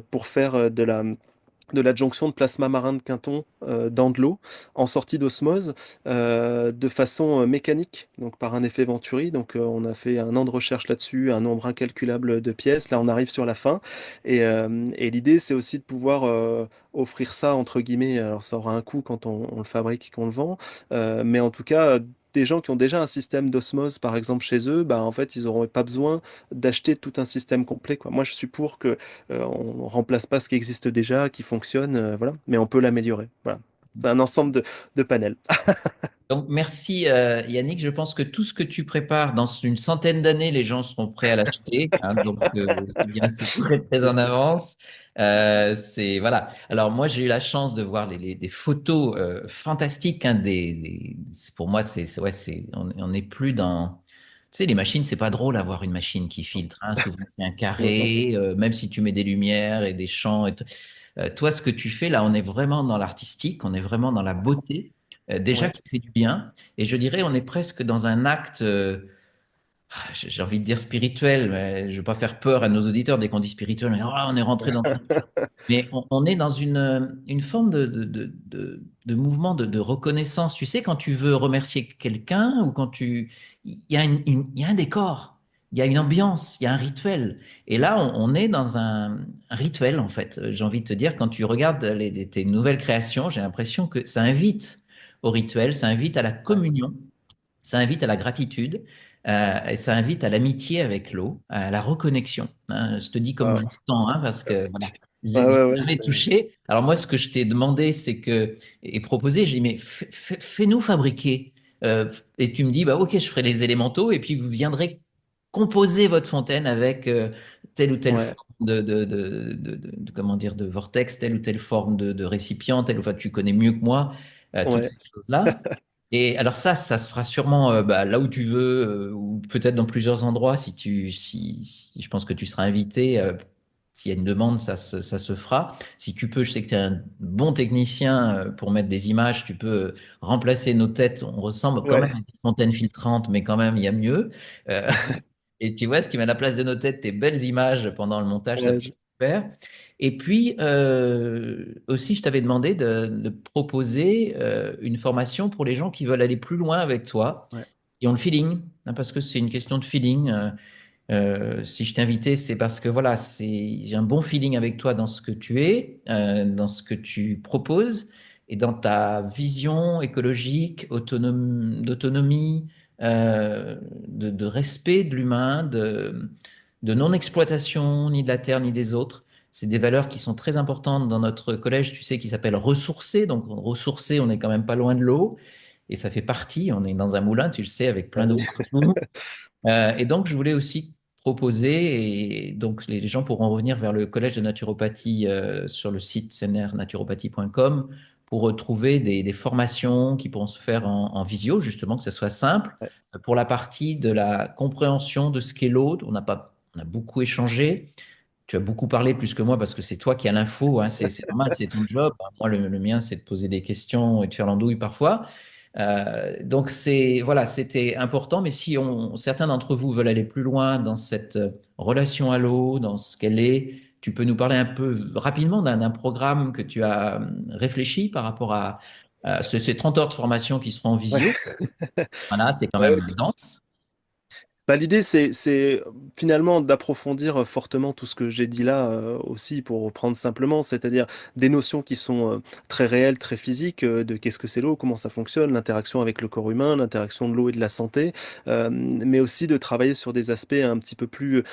pour faire de l'adjonction de plasma marin de Quinton dans de l'eau en sortie d'osmose, de façon mécanique, donc par un effet Venturi. Donc on a fait 1 an de recherche là-dessus, un nombre incalculable de pièces. Là on arrive sur la fin, et l'idée c'est aussi de pouvoir offrir ça entre guillemets. Alors ça aura un coût quand on le fabrique et qu'on le vend, mais en tout cas des gens qui ont déjà un système d'osmose, par exemple, chez eux, bah, en fait, ils n'auront pas besoin d'acheter tout un système complet, quoi. Moi, je suis pour que on remplace pas ce qui existe déjà, qui fonctionne, voilà, mais on peut l'améliorer. Voilà. C'est un ensemble de panels. Donc, merci Yannick. Je pense que tout ce que tu prépares, dans une centaine d'années, les gens seront prêts à l'acheter, hein. Donc, c'est bien que c'est très, très en avance. C'est, voilà. Alors, moi, j'ai eu la chance de voir des photos fantastiques, hein, pour moi, ouais, on n'est plus dans. Tu sais, les machines, c'est pas drôle d'avoir une machine qui filtre, hein. Souvent, c'est un Mm, carré, même si tu mets des lumières et des champs. Toi, ce que tu fais là, on est vraiment dans l'artistique, on est vraiment dans la beauté, déjà ouais. qui fait du bien. Et je dirais, on est presque dans un acte j'ai envie de dire spirituel, mais je ne veux pas faire peur à nos auditeurs dès qu'on dit spirituel. On est rentré dans. Mais on est dans une forme de mouvement de reconnaissance. Tu sais, quand tu veux remercier quelqu'un ou quand tu. Il y a un décor, il y a une ambiance, il y a un rituel. Et là, on est dans un rituel, en fait. J'ai envie de te dire, quand tu regardes tes nouvelles créations, j'ai l'impression que ça invite au rituel, ça invite à la Ouais, communion. Ça invite à la gratitude et ça invite à l'amitié avec l'eau, à la reconnexion, hein. Je te dis comme je wow, le sens, hein, parce que voilà, merci. Ouais, ouais, ouais, jamais touché. Alors moi, ce que je t'ai demandé, c'est que et proposé, j'ai dit mais fais-nous fabriquer. Euh, et tu me dis bah ok, je ferai les élémentaux et puis vous viendrez composer votre fontaine avec telle ou telle ouais, forme comment dire de vortex, telle ou telle forme de récipient, enfin tu connais mieux que moi toutes ouais, ces choses-là. Et alors ça se fera sûrement bah, là où tu veux, ou peut-être dans plusieurs endroits si je pense que tu seras invité. S'il y a une demande, ça se fera. Si tu peux, je sais que tu es un bon technicien pour mettre des images, tu peux remplacer nos têtes. On ressemble quand même ouais, à des fontaines filtrantes, mais quand même, il y a mieux. Euh, et tu vois, ce qui met à la place de nos têtes, tes belles images pendant le montage, ça peut ouais, être super. Et puis, aussi, je t'avais demandé de proposer une formation pour les gens qui veulent aller plus loin avec toi, ouais, qui ont le feeling, hein, parce que c'est une question de feeling. Si je t'ai invité, c'est parce que voilà, j'ai un bon feeling avec toi dans ce que tu es, dans ce que tu proposes et dans ta vision écologique, d'autonomie, de respect de l'humain, de non-exploitation ni de la terre ni des autres. C'est des valeurs qui sont très importantes dans notre collège, tu sais, qui s'appelle ressourcer. Donc, ressourcer, on est quand même pas loin de l'eau. Et ça fait partie, on est dans un moulin, tu le sais, avec plein ouais, d'eau oui. partout. Et donc, je voulais aussi proposer, et donc les gens pourront revenir vers le collège de naturopathie sur le site cnrnaturopathie.com pour trouver des formations qui pourront se faire en visio, justement, que ce soit simple. Ouais. Pour la partie de la compréhension de ce qu'est l'eau, on a beaucoup échangé. Tu as beaucoup parlé plus que moi parce que c'est toi qui as l'info, hein, c'est normal, c'est ton job. Moi, le mien, c'est de poser des questions et de faire l'andouille parfois. Donc voilà, c'était important. Mais si certains d'entre vous veulent aller plus loin dans cette relation à l'eau, dans ce qu'elle est, tu peux nous parler un peu rapidement d'un programme que tu as réfléchi par rapport à ces 30 heures de formation qui seront en Ouais. visio. Voilà, c'est quand Ouais, même ouais. dense. Bah, l'idée, c'est finalement d'approfondir fortement tout ce que j'ai dit là aussi, pour reprendre simplement, c'est-à-dire des notions qui sont très réelles, très physiques, de qu'est-ce que c'est l'eau, comment ça fonctionne, l'interaction avec le corps humain, l'interaction de l'eau et de la santé, mais aussi de travailler sur des aspects un petit peu plus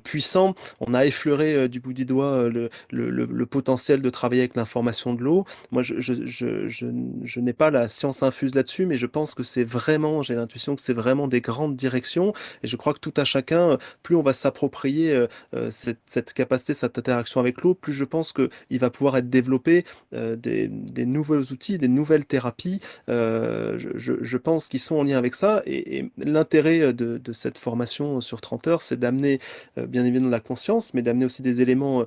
puissants. On a effleuré du bout du doigt le potentiel de travailler avec l'information de l'eau. Moi, je n'ai pas la science infuse là-dessus, mais je pense que c'est vraiment, j'ai l'intuition que c'est vraiment des grandes directions. Et je crois que tout à chacun, plus on va s'approprier cette capacité, cette interaction avec l'eau, plus je pense qu'il va pouvoir être développé des nouveaux outils, des nouvelles thérapies. Je pense qu'ils sont en lien avec ça. Et l'intérêt de cette formation sur 30 heures, c'est d'amener bien évidemment la conscience, mais d'amener aussi des éléments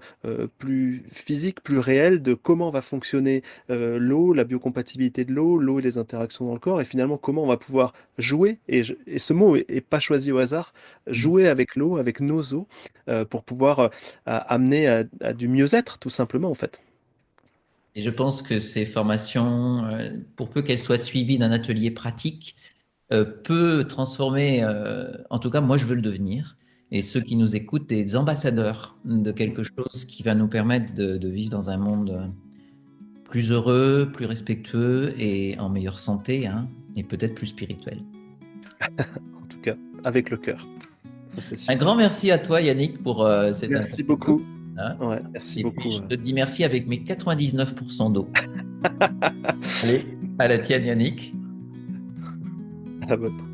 plus physiques, plus réels de comment va fonctionner l'eau, la biocompatibilité de l'eau, l'eau et les interactions dans le corps, et finalement comment on va pouvoir jouer, et ce mot est pas choisi au hasard, jouer avec l'eau, avec nos eaux, pour pouvoir amener à du mieux-être, tout simplement, en fait. Et je pense que ces formations, pour peu qu'elles soient suivies d'un atelier pratique, peut transformer, en tout cas moi je veux le devenir, et ceux qui nous écoutent, des ambassadeurs de quelque chose qui va nous permettre de vivre dans un monde plus heureux, plus respectueux et en meilleure santé, hein, et peut-être plus spirituel. En tout cas, avec le cœur, ça c'est Un sûr. grand merci à toi Yannick pour cette Merci interview, beaucoup. hein. Ouais, merci Et puis beaucoup. je te dis merci avec mes 99% d'eau. Allez, à la tienne Yannick. À la vôtre.